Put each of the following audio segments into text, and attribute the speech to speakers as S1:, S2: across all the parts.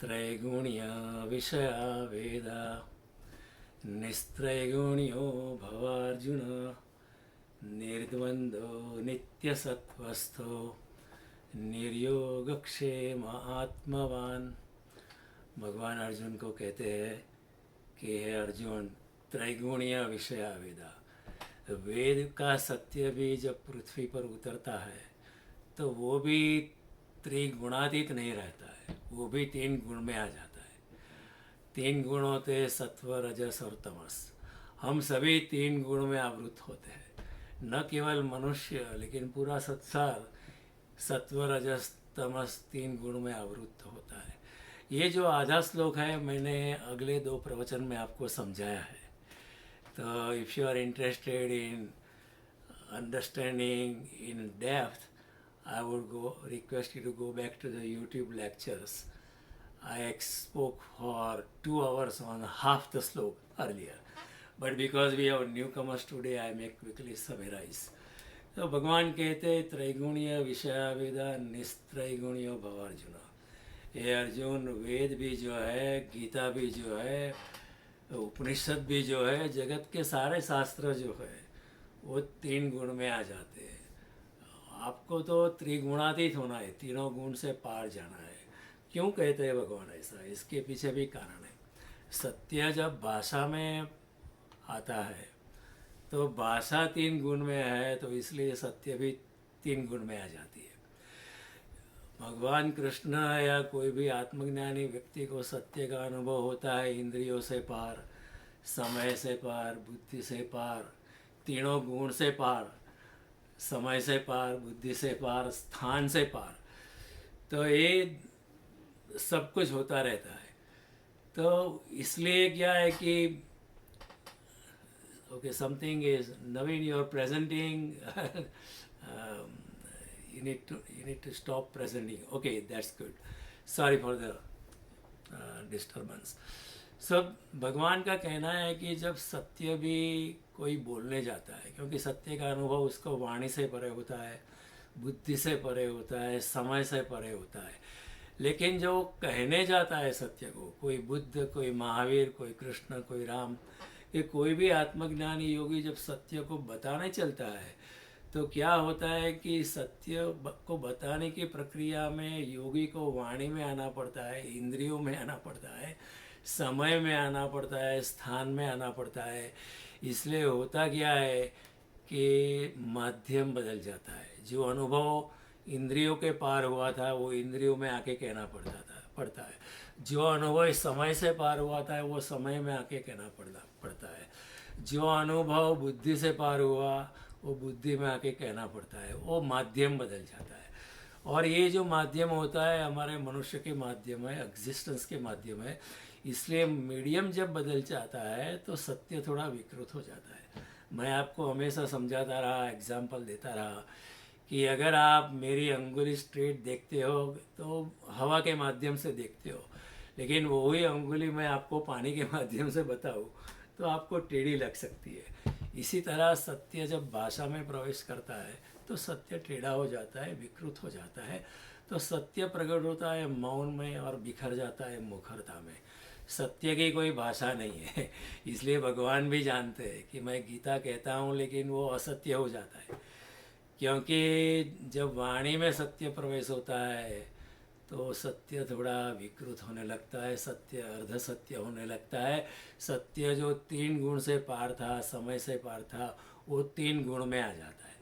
S1: त्रैगुण्य विषया वेदा निस्त्रैगुण्यो भवार्जुन निर्द्वंद्वो नित्यसत्वस्थो निर्योगक्षेम आत्मवान। भगवान अर्जुन को कहते हैं कि हे अर्जुन, त्रैगुणीय विषया वेदा, वेद का सत्य भी जब पृथ्वी पर उतरता है तो वो भी त्रिगुणातीत नहीं रहता है, वो भी तीन गुण में आ जाता है। तीन गुण होते हैं सत्व, रजस और तमस। हम सभी तीन गुण में आवृत होते हैं, न केवल मनुष्य लेकिन पूरा संसार सत्व, रजस, तमस तीन गुण में आवृत होता है। ये जो आधा श्लोक है मैंने अगले दो प्रवचन में आपको समझाया है। तो if you are interested in understanding in depth, I would request you to go back to the YouTube lectures. I spoke for 2 hours on half the slope earlier, but because we have newcomers today, I may quickly summarize. तो भगवान कहते त्रैगुणीय विषया वेदा निस्त्रैगुण्यो भव अर्जुन। ये अर्जुन, वेद भी जो है, गीता भी जो है, उपनिषद भी जो है, जगत के सारे शास्त्र जो है वो तीन गुण में आ जाते हैं। आपको तो त्रिगुणातीत होना है, तीनों गुण से पार जाना है। क्यों कहते हैं भगवान ऐसा? इसके पीछे भी कारण है। सत्य जब भाषा में आता है तो भाषा तीन गुण में है, तो इसलिए सत्य भी तीन गुण में आ जाती है। भगवान कृष्ण या कोई भी आत्मज्ञानी व्यक्ति को सत्य का अनुभव होता है इंद्रियों से पार, समय से पार, बुद्धि से पार, तीनों गुण से पार, समय से पार, बुद्धि से पार, स्थान से पार। तो ये सब कुछ होता रहता है। तो इसलिए क्या है कि ओके, समथिंग इज नवीन, you are presenting, you need to stop presenting. Okay, that's good. Sorry for the disturbance. सब भगवान का कहना है कि जब सत्य भी कोई बोलने जाता है, क्योंकि सत्य का अनुभव उसको वाणी से परे होता है, बुद्धि से परे होता है, समय से परे होता है, लेकिन जो कहने जाता है सत्य को, कोई बुद्ध, कोई महावीर, कोई कृष्ण, कोई राम, ये कोई भी आत्मज्ञानी योगी जब सत्य को बताने चलता है तो क्या होता है कि सत्य को बताने की प्रक्रिया में योगी को वाणी में आना पड़ता है, इंद्रियों में आना पड़ता है, समय में आना पड़ता है, स्थान में आना पड़ता है। इसलिए होता क्या है कि माध्यम बदल जाता है। जो अनुभव इंद्रियों के पार हुआ था वो इंद्रियों में आके कहना पड़ता है। जो अनुभव समय से पार हुआ था वो समय में आके कहना पड़ता है। जो अनुभव बुद्धि से पार हुआ वो बुद्धि में आके कहना पड़ता है। वो माध्यम बदल जाता है। और ये जो माध्यम होता है हमारे मनुष्य के माध्यम है, एग्जिस्टेंस के माध्यम है। इसलिए मीडियम जब बदल जाता है तो सत्य थोड़ा विकृत हो जाता है। मैं आपको हमेशा समझाता रहा, एग्जाम्पल देता रहा कि अगर आप मेरी अंगुली स्ट्रेट देखते हो तो हवा के माध्यम से देखते हो, लेकिन वही अंगुली मैं आपको पानी के माध्यम से बताऊँ तो आपको टेढ़ी लग सकती है। इसी तरह सत्य जब भाषा में प्रवेश करता है तो सत्य टेढ़ा हो जाता है, विकृत हो जाता है। तो सत्य प्रकट होता है मौन में और बिखर जाता है मुखरता में। सत्य की कोई भाषा नहीं है। इसलिए भगवान भी जानते हैं कि मैं गीता कहता हूँ लेकिन वो असत्य हो जाता है, क्योंकि जब वाणी में सत्य प्रवेश होता है तो सत्य थोड़ा विकृत होने लगता है, सत्य अर्ध सत्य होने लगता है। सत्य जो तीन गुण से पार था, समय से पार था, वो तीन गुण में आ जाता है।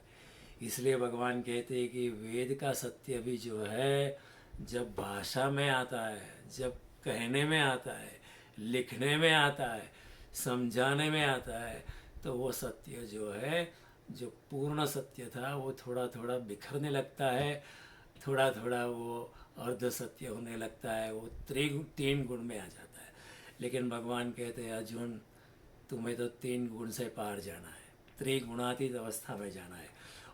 S1: इसलिए भगवान कहते हैं कि वेद का सत्य भी जो है जब भाषा में आता है, जब कहने में आता है, लिखने में आता है, समझाने में आता है, तो वो सत्य जो है, जो पूर्ण सत्य था वो थोड़ा थोड़ा बिखरने लगता है, थोड़ा थोड़ा वो अर्ध सत्य होने लगता है, वो तीन गुण में आ जाता है। लेकिन भगवान कहते हैं अर्जुन, तुम्हें तो तीन गुण से पार जाना है, त्रिगुणातीत अवस्था में जाना है।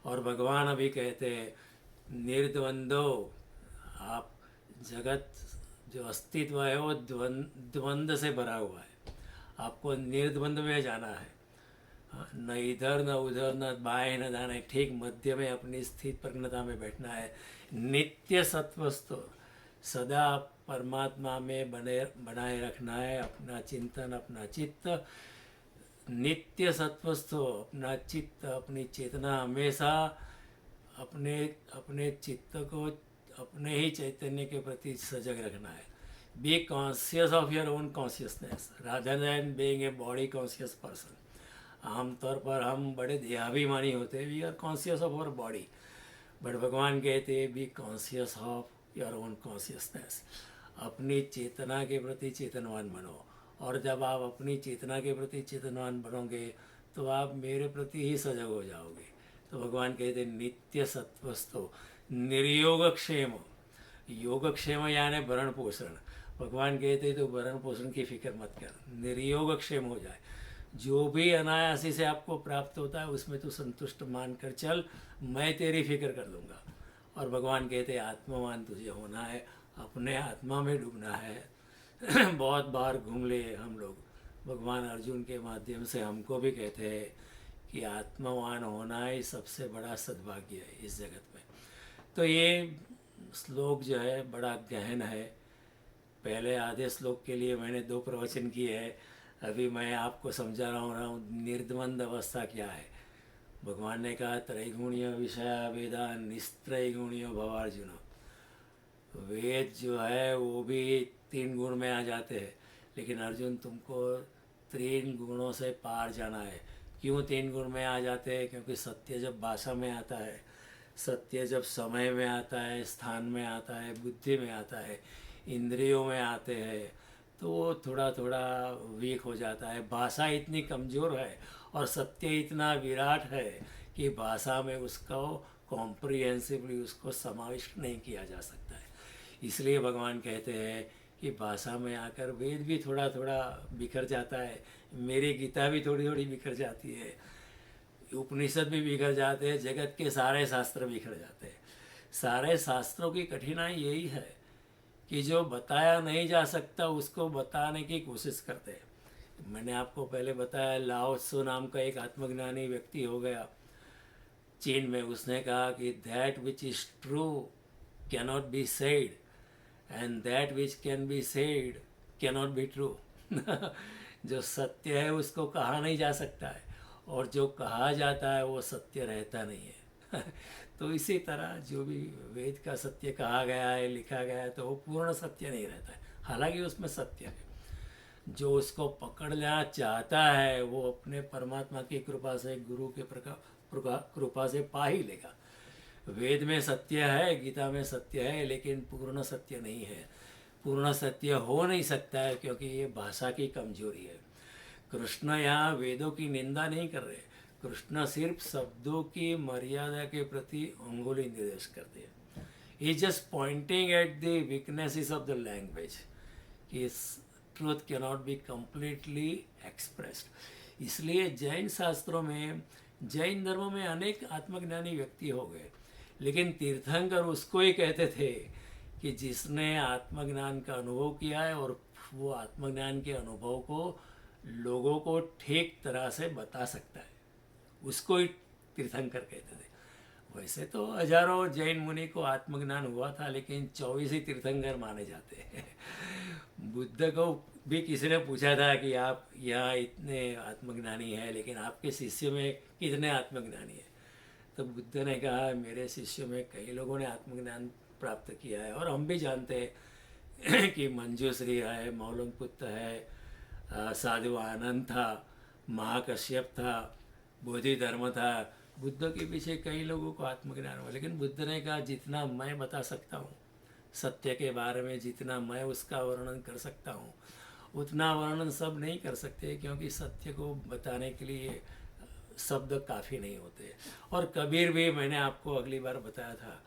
S1: और भगवान अभी कहते हैं निर्द्वंदो, आप जगत जो अस्तित्व है वो द्वंद्व से भरा हुआ है, आपको निर्द्वंद में जाना है। न इधर न उधर, न बाएं न दाएं, ठीक मध्य में अपनी स्थित प्रज्ञता में बैठना है। नित्य सत्वस्थो, सदा परमात्मा में बनाए रखना है अपना चिंतन, अपना चित्त नित्य सत्वस्थो, अपना चित्त अपनी चेतना हमेशा अपने अपने चित्त को अपने ही चैतन्य के प्रति सजग रखना है। Be conscious of your own consciousness rather than being a body conscious person. आमतौर पर हम बड़े देहाभिमानी होते हैं, we are conscious of our body, but भगवान कहते हैं be conscious of your own consciousness. अपनी चेतना के प्रति चेतनवान बनो, और जब आप अपनी चेतना के प्रति चेतनवान बनोगे तो आप मेरे प्रति ही सजग हो जाओगे। तो भगवान कहते हैं नित्य सत्वस्थो निर्योगक्षेम, योगक्षेम यानी भरण पोषण। भगवान कहते तो भरण पोषण की फिक्र मत कर, निर्योगक्षेम हो जाए। जो भी अनायासी से आपको प्राप्त होता है उसमें तू संतुष्ट मान कर चल, मैं तेरी फिक्र कर लूँगा। और भगवान कहते हैं आत्मवान तुझे होना है, अपने आत्मा में डूबना है। बहुत बार घूम लिए हम लोग, भगवान अर्जुन के माध्यम से हमको भी कहते हैं कि आत्मवान होना ही सबसे बड़ा सद्भाग्य है इस जगत में। तो ये श्लोक जो है बड़ा गहन है। पहले आधे श्लोक के लिए मैंने 2 प्रवचन किए हैं, अभी मैं आपको समझा रहा हूँ निर्द्वंद अवस्था क्या है। भगवान ने कहा त्रैगुणीय विषया वेदा निस्त्रैगुणीय भवार्जुन। वेद जो है वो भी 3 गुण में आ जाते हैं, लेकिन अर्जुन तुमको 3 गुणों से पार जाना है। क्यों 3 गुण में आ जाते हैं? क्योंकि सत्य जब भाषा में आता है, सत्य जब समय में आता है, स्थान में आता है, बुद्धि में आता है, इंद्रियों में आते हैं, तो वो थोड़ा थोड़ा वीक हो जाता है। भाषा इतनी कमज़ोर है और सत्य इतना विराट है कि भाषा में उसको कॉम्प्रिहेंसिवली उसको समाविष्ट नहीं किया जा सकता है। इसलिए भगवान कहते हैं कि भाषा में आकर वेद भी थोड़ा थोड़ा बिखर जाता है, मेरी गीता भी थोड़ी थोड़ी बिखर जाती है, उपनिषद भी बिखर जाते हैं, जगत के सारे शास्त्र बिखर जाते हैं। सारे शास्त्रों की कठिनाई यही है कि जो बताया नहीं जा सकता उसको बताने की कोशिश करते हैं। मैंने आपको पहले बताया लाओ त्सु नाम का एक आत्मज्ञानी व्यक्ति हो गया चीन में। उसने कहा कि that which is true cannot be said and that which can be said cannot be true. जो सत्य है उसको कहा नहीं जा सकता है, और जो कहा जाता है वो सत्य रहता नहीं है। तो इसी तरह जो भी वेद का सत्य कहा गया है, लिखा गया है, तो वो पूर्ण सत्य नहीं रहता है, हालांकि उसमें सत्य है। जो उसको पकड़ना चाहता है वो अपने परमात्मा की कृपा से, गुरु के कृपा से पा ही लेगा। वेद में सत्य है, गीता में सत्य है, लेकिन पूर्ण सत्य नहीं है। पूर्ण सत्य हो नहीं सकता है क्योंकि ये भाषा की कमजोरी है। कृष्ण यहाँ वेदों की निंदा नहीं कर रहे, कृष्ण सिर्फ शब्दों की मर्यादा के प्रति अंगुली निर्देश करते हैं। He just pointing at the weaknesses of the language कि truth can not be completely expressed. इसलिए जैन शास्त्रों में, जैन धर्म में अनेक आत्मज्ञानी व्यक्ति हो गए, लेकिन तीर्थंकर उसको ही कहते थे कि जिसने आत्मज्ञान का अनुभव किया है और वो आत्मज्ञान के अनुभव को लोगों को ठीक तरह से बता सकता है, उसको ही तीर्थंकर कहते थे। वैसे तो हजारों जैन मुनि को आत्मज्ञान हुआ था, लेकिन 24 ही तीर्थंकर माने जाते हैं। बुद्ध को भी किसी ने पूछा था कि आप यहाँ इतने आत्मज्ञानी हैं, लेकिन आपके शिष्य में कितने आत्मज्ञानी हैं? तो बुद्ध ने कहा मेरे शिष्यों में कई लोगों ने आत्मज्ञान प्राप्त किया है, और हम भी जानते हैं कि मंजूश्री है, मौलंपुत्र है, साधु आनंद था, महाकश्यप था, बोधि धर्म था। बुद्ध के पीछे कई लोगों को आत्मज्ञान हुआ, लेकिन बुद्ध ने कहा जितना मैं बता सकता हूँ सत्य के बारे में, जितना मैं उसका वर्णन कर सकता हूँ उतना वर्णन सब नहीं कर सकते, क्योंकि सत्य को बताने के लिए शब्द काफ़ी नहीं होते। और कबीर भी, मैंने आपको अगली बार बताया था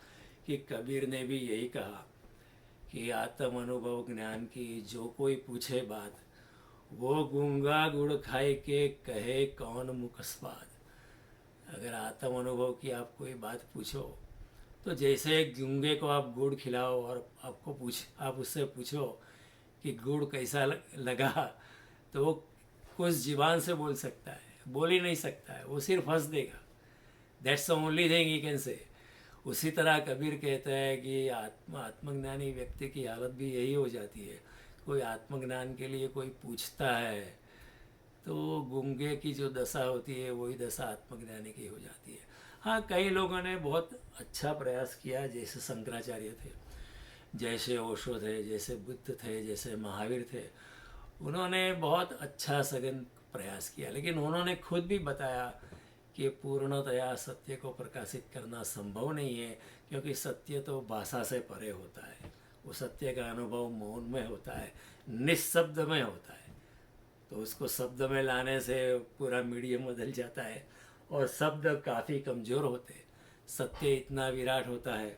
S1: कि कबीर ने भी यही कहा कि आत्म अनुभव ज्ञान की जो कोई पूछे बात, वो गूंगा गुड़ खाए के कहे कौन मुख स्वाद। अगर आत्म अनुभव की आप कोई बात पूछो तो जैसे गूंगे को आप गुड़ खिलाओ और आप उससे पूछो कि गुड़ कैसा लगा, तो वो कुछ ज़ुबान से बोल सकता है, बोल ही नहीं सकता है, वो सिर्फ हंस देगा। That's the only thing he can say. उसी तरह कबीर कहता है कि आत्मज्ञानी व्यक्ति की हालत भी यही हो जाती है। कोई आत्मज्ञान के लिए कोई पूछता है तो गूंगे की जो दशा होती है वही दशा आत्मज्ञानी की हो जाती है। हाँ, कई लोगों ने बहुत अच्छा प्रयास किया, जैसे शंकराचार्य थे, जैसे ओशो थे, जैसे बुद्ध थे, जैसे महावीर थे। उन्होंने बहुत अच्छा सघन प्रयास किया, लेकिन उन्होंने खुद भी बताया कि पूर्णतया सत्य को प्रकाशित करना संभव नहीं है, क्योंकि सत्य तो भाषा से परे होता है। वो सत्य का अनुभव मौन में होता है, निःशब्द में होता है। तो उसको शब्द में लाने से पूरा मीडियम बदल जाता है और शब्द काफ़ी कमज़ोर होते हैं। सत्य इतना विराट होता है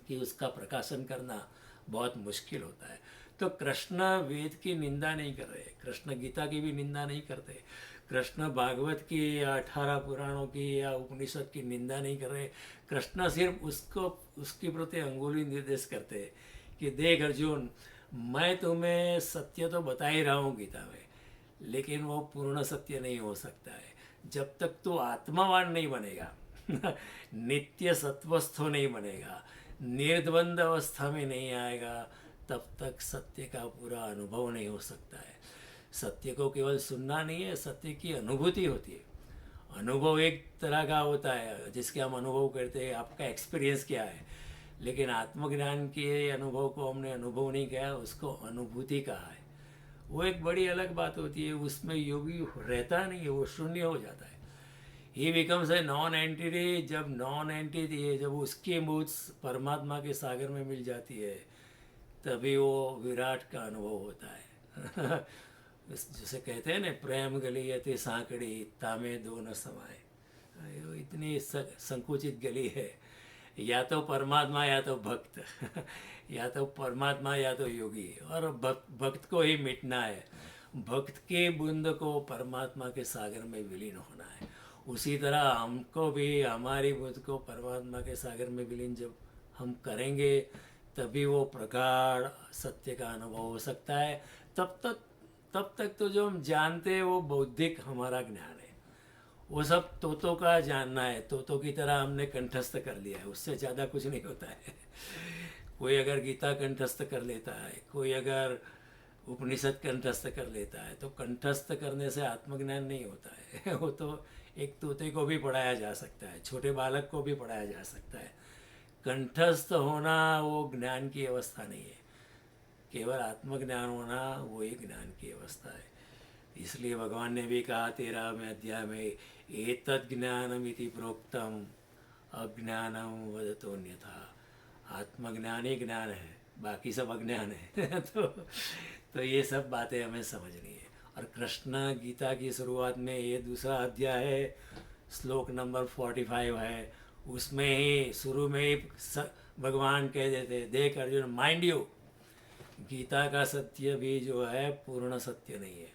S1: कि उसका प्रकाशन करना बहुत मुश्किल होता है। तो कृष्ण वेद की निंदा नहीं कर रहे, कृष्ण गीता की भी निंदा नहीं करते, कृष्ण भागवत की या 18 पुराणों की या उपनिषद की निंदा नहीं कर रहे। कृष्ण सिर्फ उसको उसके प्रति अंगुली निर्देश करते हैं कि देख अर्जुन, मैं तुम्हें सत्य तो बता ही रहा हूँ गीता में, लेकिन वो पूर्ण सत्य नहीं हो सकता है जब तक तो आत्मावान नहीं बनेगा नित्य सत्वस्थो नहीं बनेगा, निर्द्वंद अवस्था में नहीं आएगा, तब तक सत्य का पूरा अनुभव नहीं हो सकता है। सत्य को केवल सुनना नहीं है, सत्य की अनुभूति होती है। अनुभव एक तरह का होता है जिसके हम अनुभव करते हैं, आपका एक्सपीरियंस क्या है, लेकिन आत्मज्ञान के अनुभव को हमने अनुभव नहीं किया, उसको अनुभूति कहा है। वो एक बड़ी अलग बात होती है, उसमें योगी रहता नहीं है, वो शून्य हो जाता है। ही बिकम्स ए नॉन एंटिटी। जब नॉन एंटिटी है, जब उसकी मूर्त परमात्मा के सागर में मिल जाती है, तभी वो विराट का अनुभव होता है जैसे कहते हैं ना, प्रेम गली अति सांकड़ी तामे दो न समाए। वो इतनी संकुचित गली है, या तो परमात्मा या तो भक्त या तो परमात्मा या तो योगी, और भक्त को ही मिटना है। भक्त के बूंद को परमात्मा के सागर में विलीन होना है। उसी तरह हमको भी हमारी बूंद को परमात्मा के सागर में विलीन जब हम करेंगे, तभी वो प्रगाढ़ सत्य का अनुभव हो सकता है। तब तक तो जो हम जानते हैं वो बौद्धिक हमारा ज्ञान है, वो सब तोतों का जानना है। तोतों की तरह हमने कंठस्थ कर लिया है, उससे ज़्यादा कुछ नहीं होता है कोई अगर गीता कंठस्थ कर लेता है, कोई अगर उपनिषद कंठस्थ कर लेता है, तो कंठस्थ करने से आत्मज्ञान नहीं होता है वो तो एक तोते को भी पढ़ाया जा सकता है, छोटे बालक को भी पढ़ाया जा सकता है। कंठस्थ होना वो ज्ञान की अवस्था नहीं है, केवल आत्मज्ञान होना वो एक ज्ञान की अवस्था है। इसलिए भगवान ने भी कहा 13वें अध्याय में, एतद् ज्ञानमिति प्रोक्तम अज्ञानम वदतोऽन्यथा। आत्मज्ञान ही ज्ञान है, बाकी सब अज्ञान है तो ये सब बातें हमें समझनी है। और कृष्ण गीता की शुरुआत में, ये दूसरा अध्याय है, श्लोक नंबर 45 है, उसमें ही शुरू में ही भगवान कह देते, देख अर्जुन, माइंड यू, गीता का सत्य भी जो है पूर्ण सत्य नहीं है,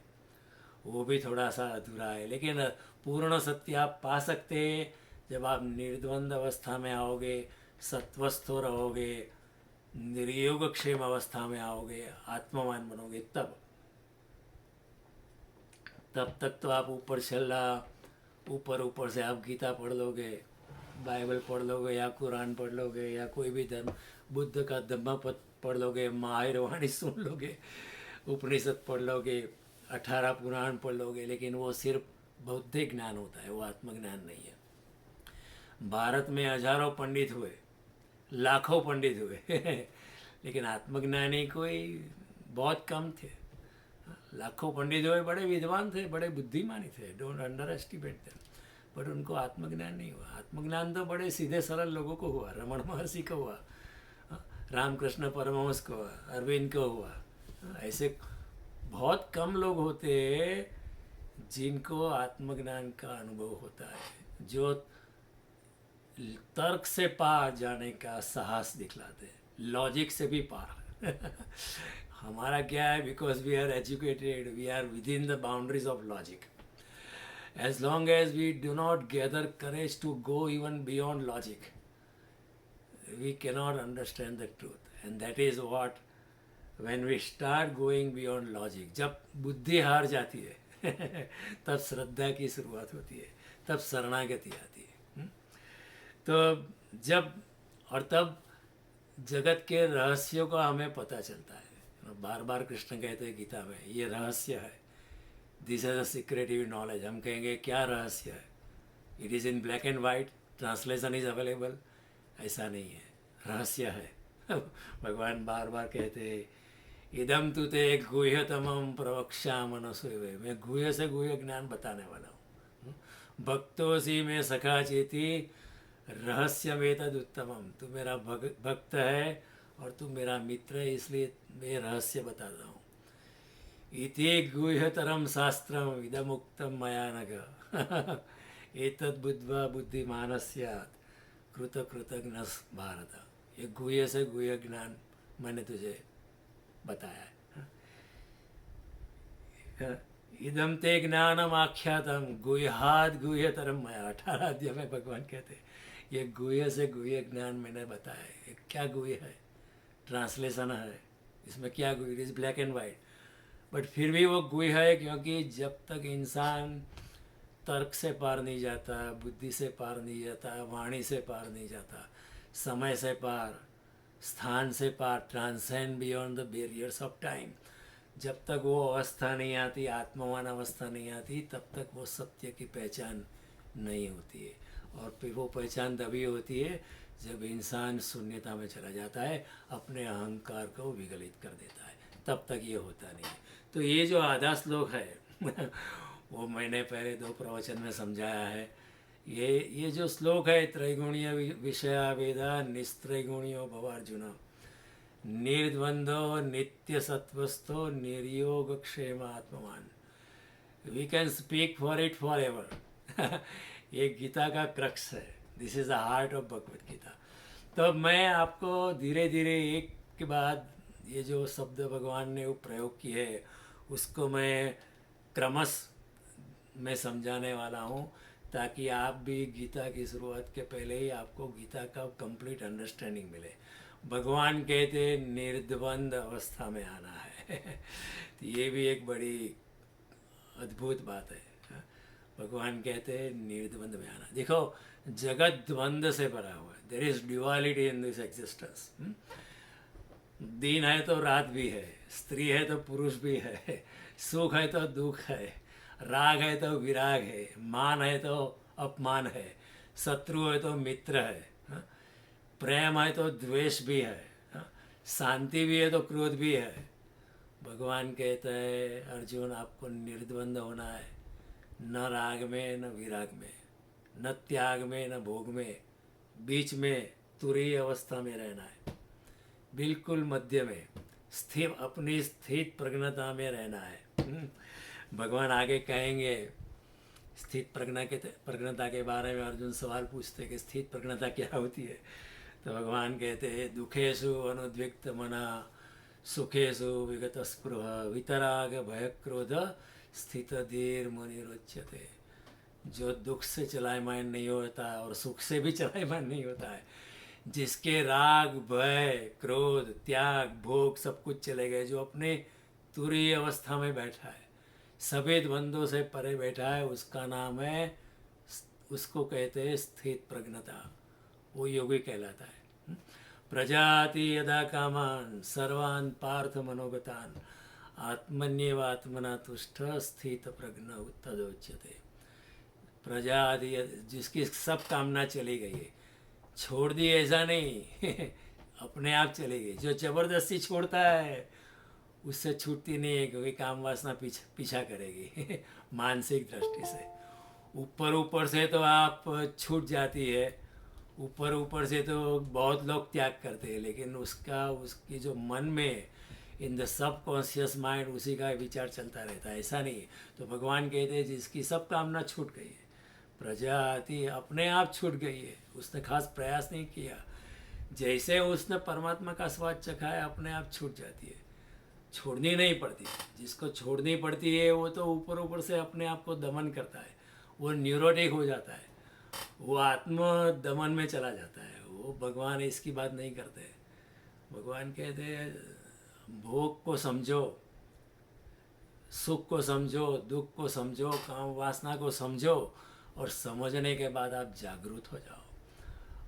S1: वो भी थोड़ा सा अधूरा है। लेकिन पूर्ण सत्य आप पा सकते हैं जब आप निर्द्वंद अवस्था में आओगे, सत्वस्थो रहोगे, निर्योगक्षेम अवस्था में आओगे, आत्मवान बनोगे, तब तक तो आप ऊपर से आप गीता पढ़ लोगे, बाइबल पढ़ लोगे, या कुरान पढ़ लोगे, या कोई भी धर्म, बुद्ध का धम्मपद पढ़ लोगे, महावीर वाणी सुन लोगे, उपनिषद पढ़ लोगे, 18 पुराण पढ़ लोगे, लेकिन वो सिर्फ बौद्धिक ज्ञान होता है, वो आत्मज्ञान नहीं है। भारत में हजारों पंडित हुए, लाखों पंडित हुए लेकिन आत्मज्ञानी कोई बहुत कम थे। लाखों पंडित हुए, बड़े विद्वान थे, बड़े बुद्धिमानी थे, don't under estimate them, but उनको आत्मज्ञान नहीं हुआ। आत्मज्ञान तो बड़े सीधे सरल लोगों को हुआ, रमण महर्षि को हुआ, रामकृष्ण परमहंस को हुआ, अरविंद को हुआ। ऐसे बहुत कम लोग होते हैं जिनको आत्मज्ञान का अनुभव होता है, जो तर्क से पार जाने का साहस दिखलाते हैं, लॉजिक से भी पार हमारा क्या है, because we are educated, we are within the boundaries of logic. As long as we do not gather courage to go even beyond logic, we cannot understand the truth. And that is what, when we start going beyond logic, जब बुद्धि हार जाती है तब श्रद्धा की शुरुआत होती है, तब शरणागति आती है। तो जब और तब जगत के रहस्यों का हमें पता चलता है। बार बार कृष्ण कहते हैं गीता में, ये रहस्य है, this is a secretive knowledge. हम कहेंगे क्या रहस्य है, it is in black and white, translation is available. ऐसा नहीं है, रहस्य है। भगवान बार बार कहते हैं, इदम तु ते गुह्यतमम प्रवक्ष्यामनसुवे, मैं गुह्य से गुह्य ज्ञान बताने वाला हूँ। भक्तोसी में सखा चेती रहस्यमेतद उत्तमम, तू मेरा भक्त है और तू मेरा मित्र है, इसलिए मैं रहस्य बताता हूँ। इति गुह्यतरम शास्त्रम इदमुक्तम मया नघ एतद् बुद्ध्वा बुद्धिमानः स्यात् कृत कृतघ्नः भारत। ये गुह्य से गुह्य ज्ञान मैंने तुझे बताया है। इदम ते ज्ञानम आख्यातम गुह्याद गुह्यतरम मया, 18 अध्याय में भगवान कहते हैं ये गुह्य से गुह्य ज्ञान मैंने बताया है। ये क्या गुह्य है, ट्रांसलेशन है, इसमें क्या गुह्य, it is black and white, but फिर भी वो गुह्य है, क्योंकि जब तक इंसान तर्क से पार नहीं जाता, बुद्धि से पार नहीं जाता, वाणी से पार नहीं जाता, समय से पार, स्थान से पार, transcend beyond the barriers of time, जब तक वो अवस्था नहीं आती, आत्मवान अवस्था नहीं आती, तब तक वो सत्य की पहचान नहीं होती है। और फिर वो पहचान तभी होती है जब इंसान शून्यता में चला जाता है, अपने अहंकार को विगलित कर देता है, तब तक ये होता नहीं है। तो ये जो आधा श्लोक है वो मैंने पहले 2 प्रवचन में समझाया है। ये जो श्लोक है, त्रैगुणीय विषया वेदा निस्त्रैगुणियो भवार्जुन, निर्द्वंद्व नित्य सत्वस्थो निर्योगक्षेम आत्मवान, we can speak for it forever. ये गीता का क्रक्स है, this is the heart of Bhagavad Gita. तो मैं आपको धीरे धीरे एक के बाद ये जो शब्द भगवान ने वो प्रयोग किए है उसको मैं क्रमश मैं समझाने वाला हूँ, ताकि आप भी गीता की शुरुआत के पहले ही आपको गीता का कंप्लीट अंडरस्टैंडिंग मिले। भगवान कहते निर्द्वंद अवस्था में आना है। तो ये भी एक बड़ी अद्भुत बात है। भगवान कहते हैं निर्द्वंद में आना। देखो, जगत द्वंद से भरा हुआ है, there is duality in this existence. दिन है तो रात भी है, स्त्री है तो पुरुष भी है, सुख है तो दुख है, राग है तो विराग है, मान है तो अपमान है, शत्रु है तो मित्र है, प्रेम है तो द्वेष भी है, शांति भी है तो क्रोध भी है। भगवान कहता है अर्जुन आपको निर्द्वंद होना है, न राग में न विराग में, न त्याग में न भोग में, बीच में तुरीय अवस्था में रहना है, बिल्कुल मध्य में स्थिर, अपनी स्थित प्रज्ञता में रहना है। भगवान आगे कहेंगे स्थित प्रज्ञता के बारे में। अर्जुन सवाल पूछते कि स्थित प्रज्ञता क्या होती है, तो भगवान कहते हैं दुखेषु अनुद्विग्न मना सुखेषु विगत स्पृह वितराग भय क्रोध स्थित धीर मुनिरुच्यते। जो दुख से चलायमान नहीं होता और सुख से भी चलायमान नहीं होता है, जिसके राग भय क्रोध त्याग भोग सब कुछ चले गए, जो अपने तुरीय अवस्था में बैठा है, सभी द्वंद्वों से परे बैठा है, उसका नाम है, उसको कहते हैं स्थित प्रज्ञता। वो योगी कहलाता है। प्रजाति यदा कामान सर्वान् पार्थ मनोगतान आत्मन्येव आत्मना तुष्ट स्थित प्रज्ञ तदोच्यते। प्रजाति जिसकी सब कामना चली गई है, छोड़ दी ऐसा नहीं अपने आप चली गई। जो जबरदस्ती छोड़ता है उससे छूटती नहीं है, क्योंकि काम वासना पीछा करेगी मानसिक दृष्टि से। ऊपर ऊपर से तो आप छूट जाती है, ऊपर ऊपर से तो बहुत लोग त्याग करते हैं, लेकिन उसकी जो मन में in the sub conscious mind उसी का विचार चलता रहता है, ऐसा नहीं है। तो भगवान कहते हैं जिसकी सब कामना छूट गई है, प्रजाति अपने आप छूट गई है, उसने खास प्रयास नहीं किया, जैसे उसने परमात्मा का स्वाद चखा है अपने आप छूट जाती है, छोड़नी नहीं पड़ती। जिसको छोड़नी पड़ती है वो तो ऊपर ऊपर से अपने आप को दमन करता है, वो न्यूरोटिक हो जाता है, वो आत्म दमन में चला जाता है। वो भगवान इसकी बात नहीं करते। भगवान कहते हैं भोग को समझो, सुख को समझो, दुख को समझो, काम वासना को समझो, और समझने के बाद आप जागरूक हो जाओ।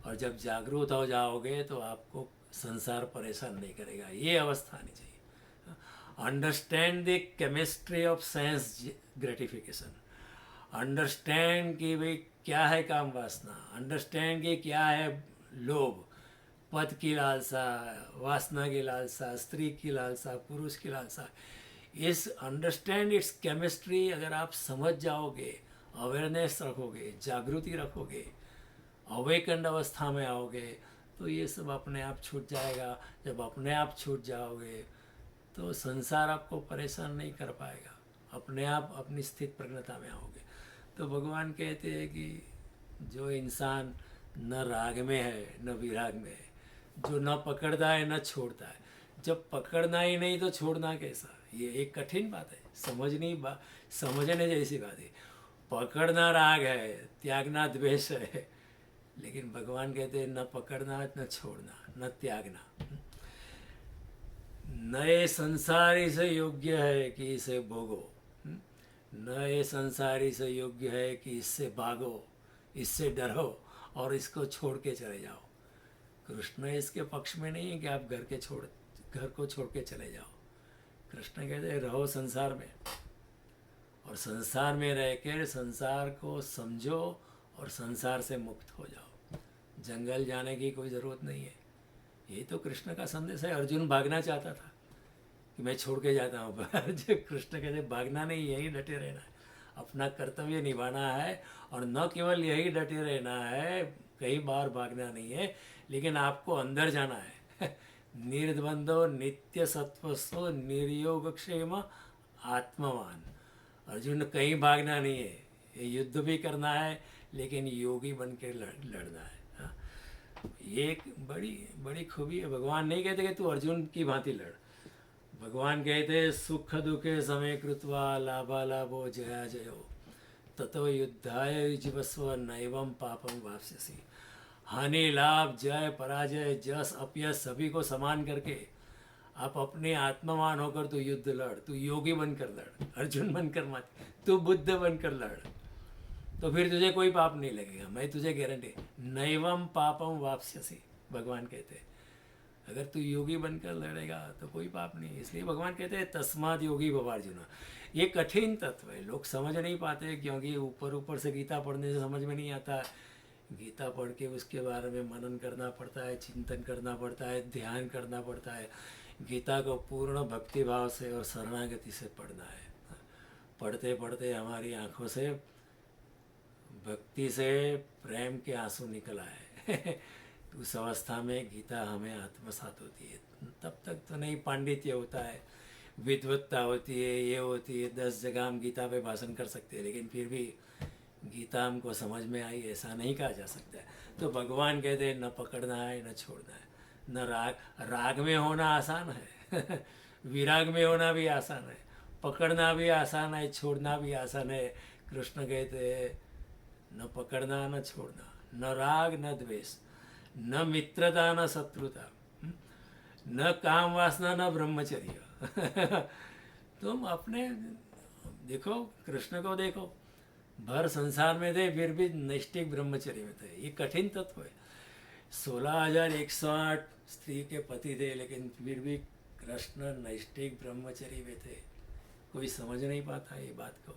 S1: और जब जागरूक हो जाओगे तो आपको संसार परेशान नहीं करेगा, ये अवस्था आनी चाहिए। Understand the chemistry of sense gratification, understand कि भाई क्या है काम वासना, अंडरस्टैंड कि क्या है लोभ, पद की लालसा, वासना की लालसा, स्त्री की लालसा, पुरुष की लालसा। इस अंडरस्टैंड इट्स केमिस्ट्री अगर आप समझ जाओगे, अवेयरनेस रखोगे, जागृति रखोगे, अवेकंड अवस्था में आओगे, तो ये सब अपने आप छूट जाएगा। जब अपने आप छूट जाओगे तो संसार आपको परेशान नहीं कर पाएगा, अपने आप अपनी स्थित प्रज्ञता में आओगे। तो भगवान कहते हैं कि जो इंसान न राग में है न विराग में है, जो न पकड़ता है न छोड़ता है, जब पकड़ना ही नहीं तो छोड़ना कैसा, ये एक कठिन बात है, समझने जैसी बात है। पकड़ना राग है, त्यागना द्वेष है, लेकिन भगवान कहते हैं न पकड़ना न छोड़ना न त्यागना। नए संसारी से योग्य है कि इसे भोगो, नए संसारी से योग्य है कि इससे भागो, इससे डरो और इसको छोड़ के चले जाओ। कृष्ण इसके पक्ष में नहीं है कि आप घर को छोड़ के चले जाओ। कृष्ण कहते हैं रहो संसार में, और संसार में रह कर संसार को समझो और संसार से मुक्त हो जाओ। जंगल जाने की कोई ज़रूरत नहीं है। ये तो कृष्ण का संदेश है। अर्जुन भागना चाहता था कि मैं छोड़ के जाता हूँ, पर जब कृष्ण कहते भागना नहीं, यही डटे रहना है, अपना कर्तव्य निभाना है। और न केवल यही डटे रहना है, कई बार भागना नहीं है, लेकिन आपको अंदर जाना है। निर्द्वंदो नित्य सत्वस्थो निर्योगक्षेम आत्मवान। अर्जुन कहीं भागना नहीं है, ये युद्ध भी करना है, लेकिन योगी बन के लड़ना है। हाँ? ये एक बड़ी बड़ी खूबी है। भगवान नहीं कहते कि तू अर्जुन की भांति लड़। भगवान कहते सुख दुखे समय कृत्वा लाभालाभो जया जयो ततो युद्धाय युज्यस्व नैवं पापम वाप्स्यसि। हानि लाभ जय पराजय जस अपयश सभी को समान करके आप अपने आत्मवान होकर तू युद्ध लड़, तू योगी बनकर लड़, अर्जुन बनकर मत, तू बुद्ध बनकर लड़, तो फिर तुझे कोई पाप नहीं लगेगा। मैं तुझे गारंटी, नैवम पापम वाप्स्यसि। भगवान कहते हैं अगर तू योगी बनकर लड़ेगा तो कोई पाप नहीं। इसलिए भगवान कहते हैं तस्माद योगी भव अर्जुन। ये कठिन तत्व है, लोग समझ नहीं पाते, क्योंकि ऊपर ऊपर से गीता पढ़ने से समझ में नहीं आता। गीता पढ़ के उसके बारे में मनन करना पड़ता है, चिंतन करना पड़ता है, ध्यान करना पड़ता है। गीता को पूर्ण भक्तिभाव से और शरणागति से पढ़ना है। पढ़ते पढ़ते हमारी आँखों से भक्ति से प्रेम के आंसू निकल आए। उस अवस्था में गीता हमें आत्मसात होती है। तब तक तो नहीं पांडित्य होता है, विद्वत्ता होती है, ये होती है, 10 जगह हम गीता पे भाषण कर सकते हैं, लेकिन फिर भी गीता हमको समझ में आई ऐसा नहीं कहा जा सकता है। तो भगवान कहते हैं न पकड़ना है न छोड़ना है, न राग में होना आसान है, विराग में होना भी आसान है, पकड़ना भी आसान है, छोड़ना भी आसान है। कृष्ण कहते हैं न पकड़ना न छोड़ना, न राग न द्वेष, न मित्रता न शत्रुता, न काम वासना न ब्रह्मचर्य। तुम अपने देखो, कृष्ण को देखो, भर संसार में थे फिर भी नैष्टिक ब्रह्मचर्य में थे। ये कठिन तत्व है। 16,108 स्त्री के पति थे, लेकिन फिर भी कृष्ण नैष्टिक ब्रह्मचर्य में थे। कोई समझ नहीं पाता ये बात को।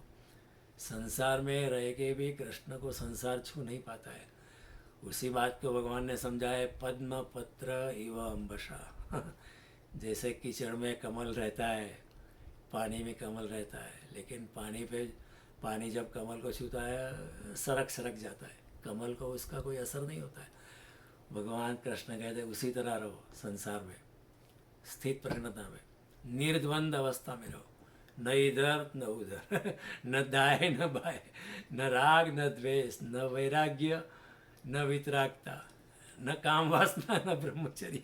S1: संसार में रह के भी कृष्ण को संसार छू नहीं पाता है। उसी बात को भगवान ने समझाया, पद्म पत्र इव अम्बसा। जैसे कीचड़ में कमल रहता है, पानी में कमल रहता है, लेकिन पानी जब कमल को छूता है सरक जाता है, कमल को उसका कोई असर नहीं होता है। भगवान कृष्ण कहते उसी तरह रहो संसार में, स्थित प्रज्ञता में, निर्द्वंद अवस्था में रहो, न इधर न उधर, न दाएं न बाएं, न राग न द्वेष, न वैराग्य न वितरागता, न काम वासना न ब्रह्मचर्य।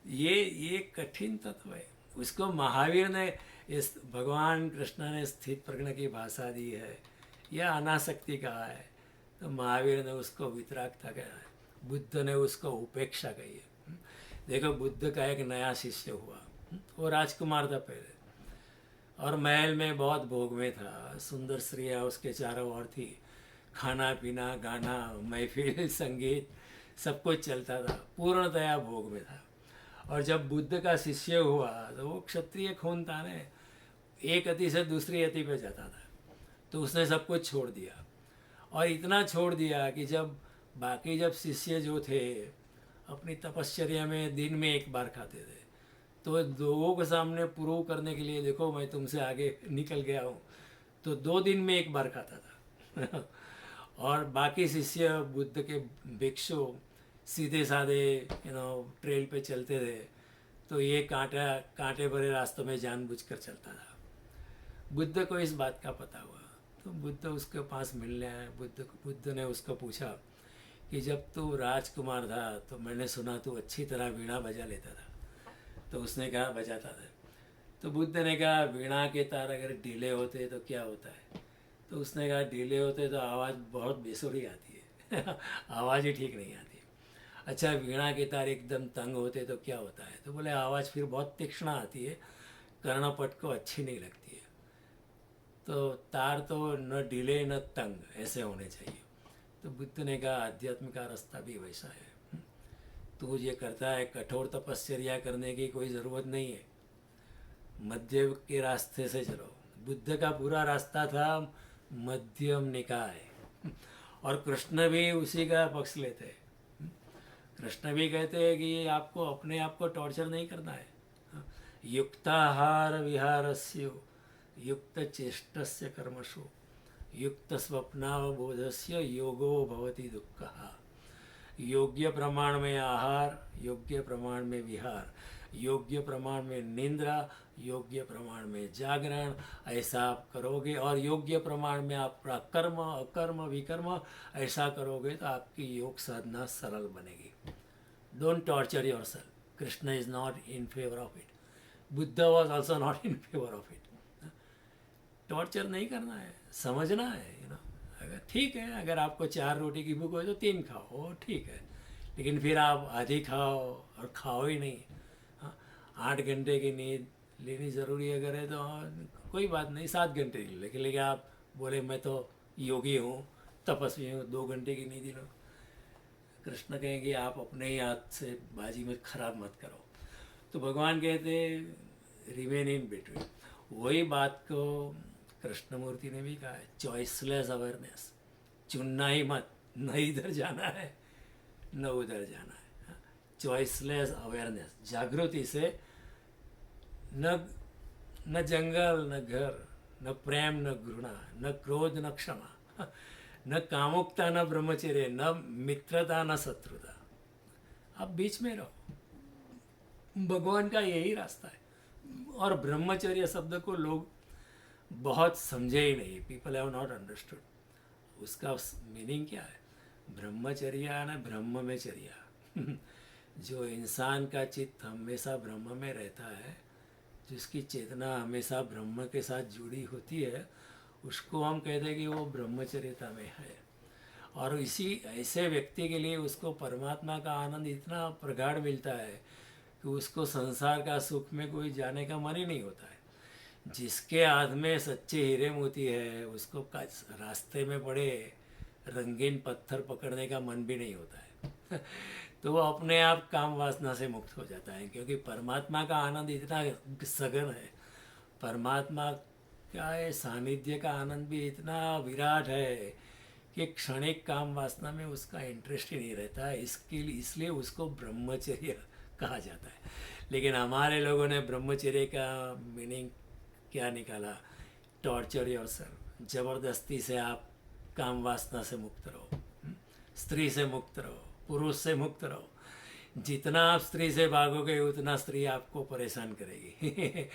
S1: ये कठिन तत्व है। उसको महावीर ने, इस भगवान कृष्ण ने स्थित प्रज्ञ की भाषा दी है या अनासक्ति कहा है, तो महावीर ने उसको वितरागता कहा है, बुद्ध ने उसको उपेक्षा कही है। देखो, बुद्ध का एक नया शिष्य हुआ, वो राजकुमार था पहले, और महल में बहुत भोग में था, सुंदर स्त्रियाँ उसके चारों ओर थी, खाना पीना गाना महफिल संगीत सब कुछ चलता था, पूर्णतया भोग में था। और जब बुद्ध का शिष्य हुआ तो वो क्षत्रिय खून था ने, एक अति से दूसरी अति पे जाता था, तो उसने सब कुछ छोड़ दिया। और इतना छोड़ दिया कि जब बाकी जब शिष्य जो थे अपनी तपश्चर्या में दिन में एक बार खाते थे, तो लोगों के सामने प्रूव करने के लिए, देखो मैं तुमसे आगे निकल गया हूँ, तो 2 दिन में एक बार खाता था। और बाकी शिष्य बुद्ध के भिक्षु सीधे साधे ट्रेल पे चलते थे, तो ये कांटे भरे रास्तों में जानबूझकर चलता था। बुद्ध को इस बात का पता हुआ, तो बुद्ध उसके पास मिलने आए। बुद्ध ने उसको पूछा कि जब तू राजकुमार था तो मैंने सुना तू अच्छी तरह वीणा बजा लेता था। तो उसने कहा बजाता था। तो बुद्ध ने कहा वीणा के तार अगर ढीले होते तो क्या होता है? तो उसने कहा ढीले होते तो आवाज़ बहुत बेसुरी आती है। आवाज़ ही ठीक नहीं आती। अच्छा, वीणा के तार एकदम तंग होते तो क्या होता है? तो बोले आवाज़ फिर बहुत तीक्ष्ण आती है, कर्णपट को अच्छी नहीं लगती है। तो तार तो न ढीले न तंग, ऐसे होने चाहिए। तो बुद्ध ने कहा आध्यात्म का रास्ता भी वैसा है। तू ये करता है, कठोर तपस्या करने की कोई ज़रूरत नहीं है, मध्य के रास्ते से चलो। बुद्ध का पूरा रास्ता था मध्यम निकाय। और कृष्ण भी उसी का पक्ष लेते हैं। कृष्ण भी कहते हैं कि आपको अपने आप को टॉर्चर नहीं करना है। युक्ताहार विहारस्य युक्त चेष्टस्य कर्मसु युक्त स्वप्नावबोधस्य योगो भवति दुःखः। योग्य प्रमाण में आहार, योग्य प्रमाण में विहार, योग्य प्रमाण में निंद्रा, योग्य प्रमाण में जागरण, ऐसा आप करोगे और योग्य प्रमाण में आपका कर्म अकर्म विकर्म ऐसा करोगे तो आपकी योग साधना सरल बनेगी। Don't torture your self. Krishna is not in favour of it. Buddha was also not in favour of it. Torture नहीं करना है, समझना है। अगर ठीक है, अगर आपको 4 रोटी की भूख हो तो 3 खाओ, ठीक है, लेकिन फिर आप आधी खाओ और खाओ ही नहीं। 8 घंटे की नींद लेनी ज़रूरी अगर है तो कोई बात नहीं, 7 घंटे की, लेकिन आप बोले मैं तो योगी हूँ, तपस्वी हूँ, 2 घंटे की नींद ही लो। कृष्ण कहेंगे आप अपने ही हाथ से बाजी में खराब मत करो। तो भगवान कहते रिमेन इन बिटवीन। वही बात को कृष्णमूर्ति ने भी कहा है, चॉइसलेस अवेयरनेस। चुनना ही मत, न इधर जाना है न उधर जाना है। चॉइसलेस अवेयरनेस, जागृति से न जंगल न घर, न प्रेम न घृणा, न क्रोध न क्षमा, न कामुकता न ब्रह्मचर्य, न मित्रता न शत्रुता। आप बीच में रहो। भगवान का यही रास्ता है। और ब्रह्मचर्य शब्द को लोग बहुत समझे ही नहीं। पीपल हैव नॉट अंडरस्टूड उसका मीनिंग क्या है। ब्रह्मचर्या ना ब्रह्म में चर्या। जो इंसान का चित्त हमेशा ब्रह्म में रहता है, जिसकी चेतना हमेशा ब्रह्म के साथ जुड़ी होती है, उसको हम कहते हैं कि वो ब्रह्मचर्यता में है। और इसी ऐसे व्यक्ति के लिए उसको परमात्मा का आनंद इतना प्रगाढ़ मिलता है कि उसको संसार का सुख में कोई जाने का मन ही नहीं होता है। जिसके हाथ में सच्चे हीरे मोती है, उसको रास्ते में पड़े रंगीन पत्थर पकड़ने का मन भी नहीं होता है। तो वो अपने आप काम वासना से मुक्त हो जाता है, क्योंकि परमात्मा का आनंद इतना सघन है। परमात्मा का सानिध्य का आनंद भी इतना विराट है कि क्षणिक काम वासना में उसका इंटरेस्ट ही नहीं रहता है। इसलिए उसको ब्रह्मचर्य कहा जाता है। लेकिन हमारे लोगों ने ब्रह्मचर्य का मीनिंग क्या निकाला? Torture yourself. ज़बरदस्ती से आप काम वासना से मुक्त रहो, स्त्री से मुक्त रहो, पुरुष से मुक्त रहो। जितना आप स्त्री से भागोगे उतना स्त्री आपको परेशान करेगी।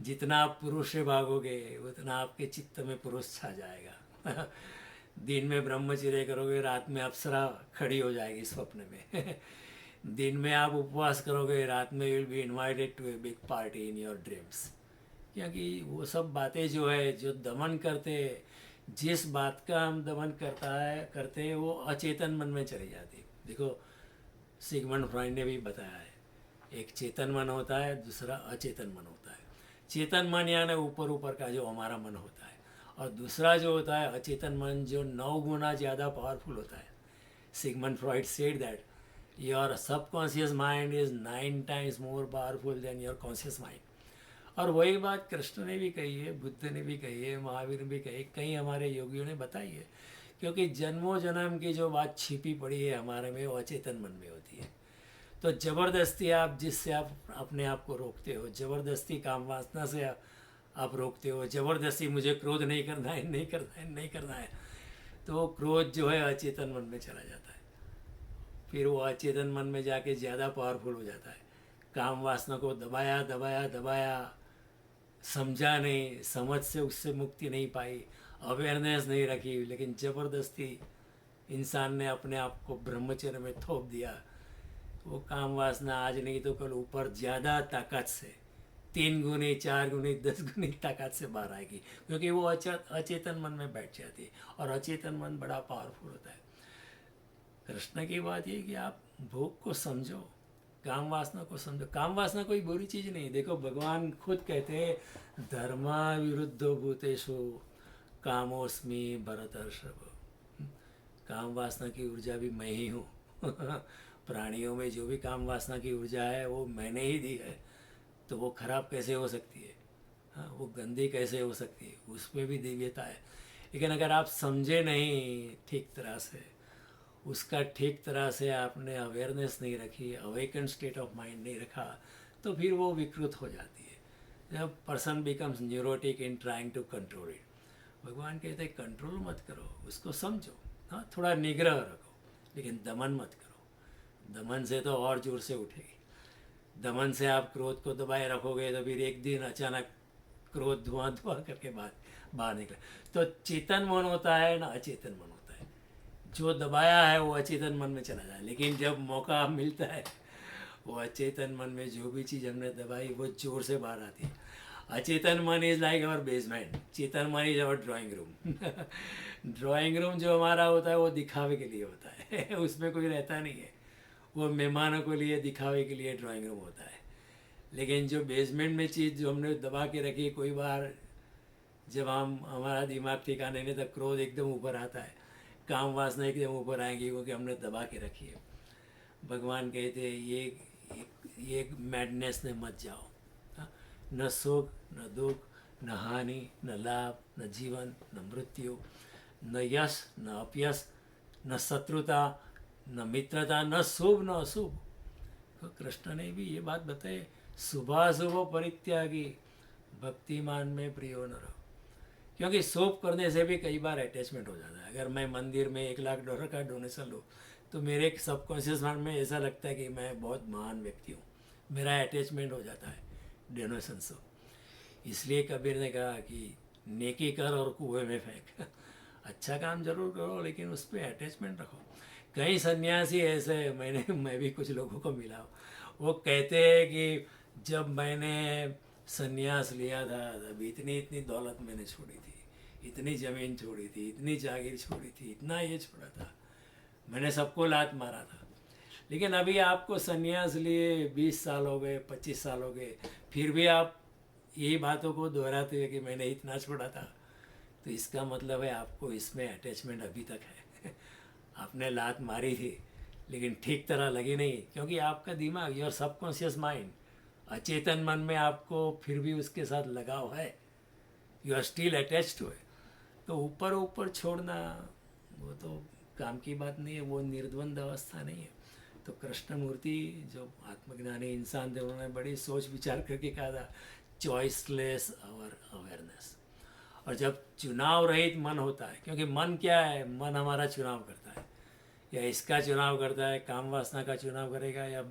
S1: जितना आप पुरुष से भागोगे उतना आपके चित्त में पुरुष छा जाएगा। दिन में ब्रह्मचर्य करोगे, रात में अप्सरा खड़ी हो जाएगी स्वप्न में। दिन में आप उपवास करोगे, रात में will be invited to a big party in your dreams. क्योंकि वो सब बातें जो है, जो दमन करते, जिस बात का हम दमन करते हैं वो अचेतन मन में चली जाती है। देखो सिगमंड फ्रॉइड ने भी बताया है, एक चेतन मन होता है, दूसरा अचेतन मन होता है। चेतन मन यानी ऊपर ऊपर का जो हमारा मन होता है, और दूसरा जो होता है अचेतन मन, जो 9 गुना ज़्यादा पावरफुल होता है। Sigmund Freud said that your subconscious mind is 9 times more powerful than your conscious mind. और वही बात कृष्ण ने भी कही है, बुद्ध ने भी कही है, महावीर ने भी कही है, कई हमारे योगियों ने बताई है। क्योंकि जन्मों जन्म की जो बात छिपी पड़ी है हमारे में, वो अचेतन मन में होती है। तो ज़बरदस्ती आप जिससे आप अपने आप को रोकते हो, ज़बरदस्ती काम वासना से आप रोकते हो, ज़बरदस्ती मुझे क्रोध नहीं करना है, नहीं करना है, नहीं करना है, तो वो क्रोध जो है अचेतन मन में चला जाता है। फिर वो अचेतन मन में जाके ज़्यादा पावरफुल हो जाता है। काम वासना को दबाया दबाया दबाया, समझा नहीं, समझ से उससे मुक्ति नहीं पाई, अवेयरनेस नहीं रखी, लेकिन ज़बरदस्ती इंसान ने अपने आप को ब्रह्मचर्य में थोप दिया। वो काम वासना आज नहीं तो कल ऊपर ज़्यादा ताकत से, 3 गुनी 4 गुनी 10 गुनी ताकत से बाहर आएगी, क्योंकि वो अचेतन मन में बैठ जाती है। और अचेतन मन बड़ा पावरफुल होता है। कृष्ण की बात ये कि आप भोग को समझो, काम वासना को समझो। काम वासना कोई बुरी चीज़ नहीं। देखो भगवान खुद कहते हैं धर्मा विरुद्धो भूतेषु कामोस्मि भरतर्षभ। काम वासना की ऊर्जा भी मैं ही हूँ। प्राणियों में जो भी काम वासना की ऊर्जा है वो मैंने ही दी है, तो वो खराब कैसे हो सकती है? हाँ, वो गंदी कैसे हो सकती है? उसमें भी दिव्यता है। लेकिन अगर आप समझे नहीं ठीक तरह से, उसका ठीक तरह से आपने अवेयरनेस नहीं रखी, अवेकन स्टेट ऑफ माइंड नहीं रखा, तो फिर वो विकृत हो जाती है। जब person becomes neurotic in trying to control it. भगवान कहते हैं कंट्रोल मत करो, उसको समझो, हाँ थोड़ा निग्रह रखो, लेकिन दमन मत करो। दमन से तो और जोर से उठेगी। दमन से आप क्रोध को दबाए रखोगे तो फिर एक दिन अचानक क्रोध धुआं धुआं करके बाहर निकले। तो चेतन मन होता है ना अचेतन मन होता है। जो दबाया है वो अचेतन मन में चला जाए, लेकिन जब मौका मिलता है वो अचेतन मन में जो भी चीज़ हमने दबाई वो जोर से बाहर आती है। अचेतन मन इज लाइक अवर बेसमेंट, चेतन मन is our drawing room. Drawing room जो हमारा होता है वो दिखावे के लिए होता है। उसमें कोई रहता नहीं है, वो मेहमानों के लिए दिखावे के लिए ड्राइंग रूम होता है। लेकिन जो बेसमेंट में चीज़ जो हमने दबा के रखी, कोई बार जब हमारा दिमाग ठिकाने नहीं, तब क्रोध एकदम ऊपर आता है, काम वासना एकदम ऊपर आएंगी, क्योंकि हमने दबा के रखी है। भगवान कहते हैं ये मैडनेस में मत जाओ। हाँ? न सुख न दुख, न हानि न लाभ, न जीवन न मृत्यु, न यश न अपयश, न शत्रुता न मित्रता, न शुभ न अशुभ। तो कृष्ण ने भी ये बात बताई, शुभाशुभ परित्यागी भक्तिमान में प्रियो न रहो। क्योंकि शुभ करने से भी कई बार अटैचमेंट हो जाता है। अगर मैं मंदिर में $1,00,000 का डोनेशन लूँ तो मेरे सबकॉन्शियस माइंड में ऐसा लगता है कि मैं बहुत महान व्यक्ति हूँ, मेरा अटैचमेंट हो जाता है डोनेशन से। इसलिए कबीर ने कहा कि नेकी कर और कुएं में फेंक। अच्छा काम जरूर करो, लेकिन उस पर अटैचमेंट रखो। कई सन्यासी ऐसे, मैं भी कुछ लोगों को मिला हूँ, वो कहते हैं कि जब मैंने सन्यास लिया था तभी इतनी इतनी दौलत मैंने छोड़ी थी, इतनी ज़मीन छोड़ी थी, इतनी जागीर छोड़ी थी, इतना ये छोड़ा था, मैंने सबको लात मारा था। लेकिन अभी आपको सन्यास लिए 20 साल हो गए, 25 साल हो गए, फिर भी आप यही बातों को दोहराते हुए कि मैंने इतना छोड़ा था, तो इसका मतलब है आपको इसमें अटैचमेंट अभी तक है। आपने लात मारी थी लेकिन ठीक तरह लगी नहीं, क्योंकि आपका दिमाग, योर सबकॉन्शियस माइंड, अचेतन मन में आपको फिर भी उसके साथ लगाव है, you are still attach to it. तो ऊपर ऊपर छोड़ना वो तो काम की बात नहीं है, वो निर्द्वंद अवस्था नहीं है। तो कृष्णमूर्ति जो आत्मज्ञानी इंसान थे, उन्होंने बड़ी सोच विचार करके कहा था चॉइसलेस आवर अवेयरनेस। और जब चुनाव रहित मन होता है, क्योंकि मन क्या है, मन हमारा चुनाव करता है, या इसका चुनाव करता है, काम वासना का चुनाव करेगा या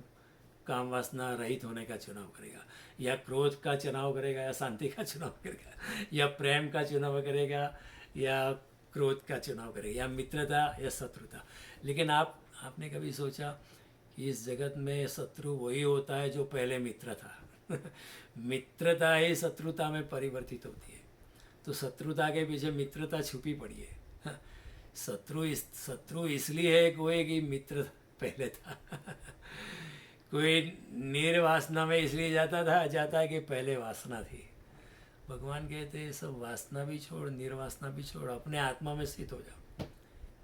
S1: काम वासना रहित होने का चुनाव करेगा, या क्रोध का चुनाव करेगा या शांति का चुनाव करेगा, या प्रेम का चुनाव करेगा या क्रोध का चुनाव करेगा, या मित्रता या शत्रुता। लेकिन आपने कभी सोचा कि इस जगत में शत्रु वही होता है जो पहले मित्र था। मित्रता ही शत्रुता में परिवर्तित होती है। तो शत्रुता के पीछे मित्रता छुपी पड़ी है। शत्रु इसलिए है कोई कि मित्र पहले था। कोई निर्वासना में इसलिए जाता है कि पहले वासना थी। भगवान कहते हैं सब वासना भी छोड़, निर्वासना भी छोड़, अपने आत्मा में स्थित हो जाओ।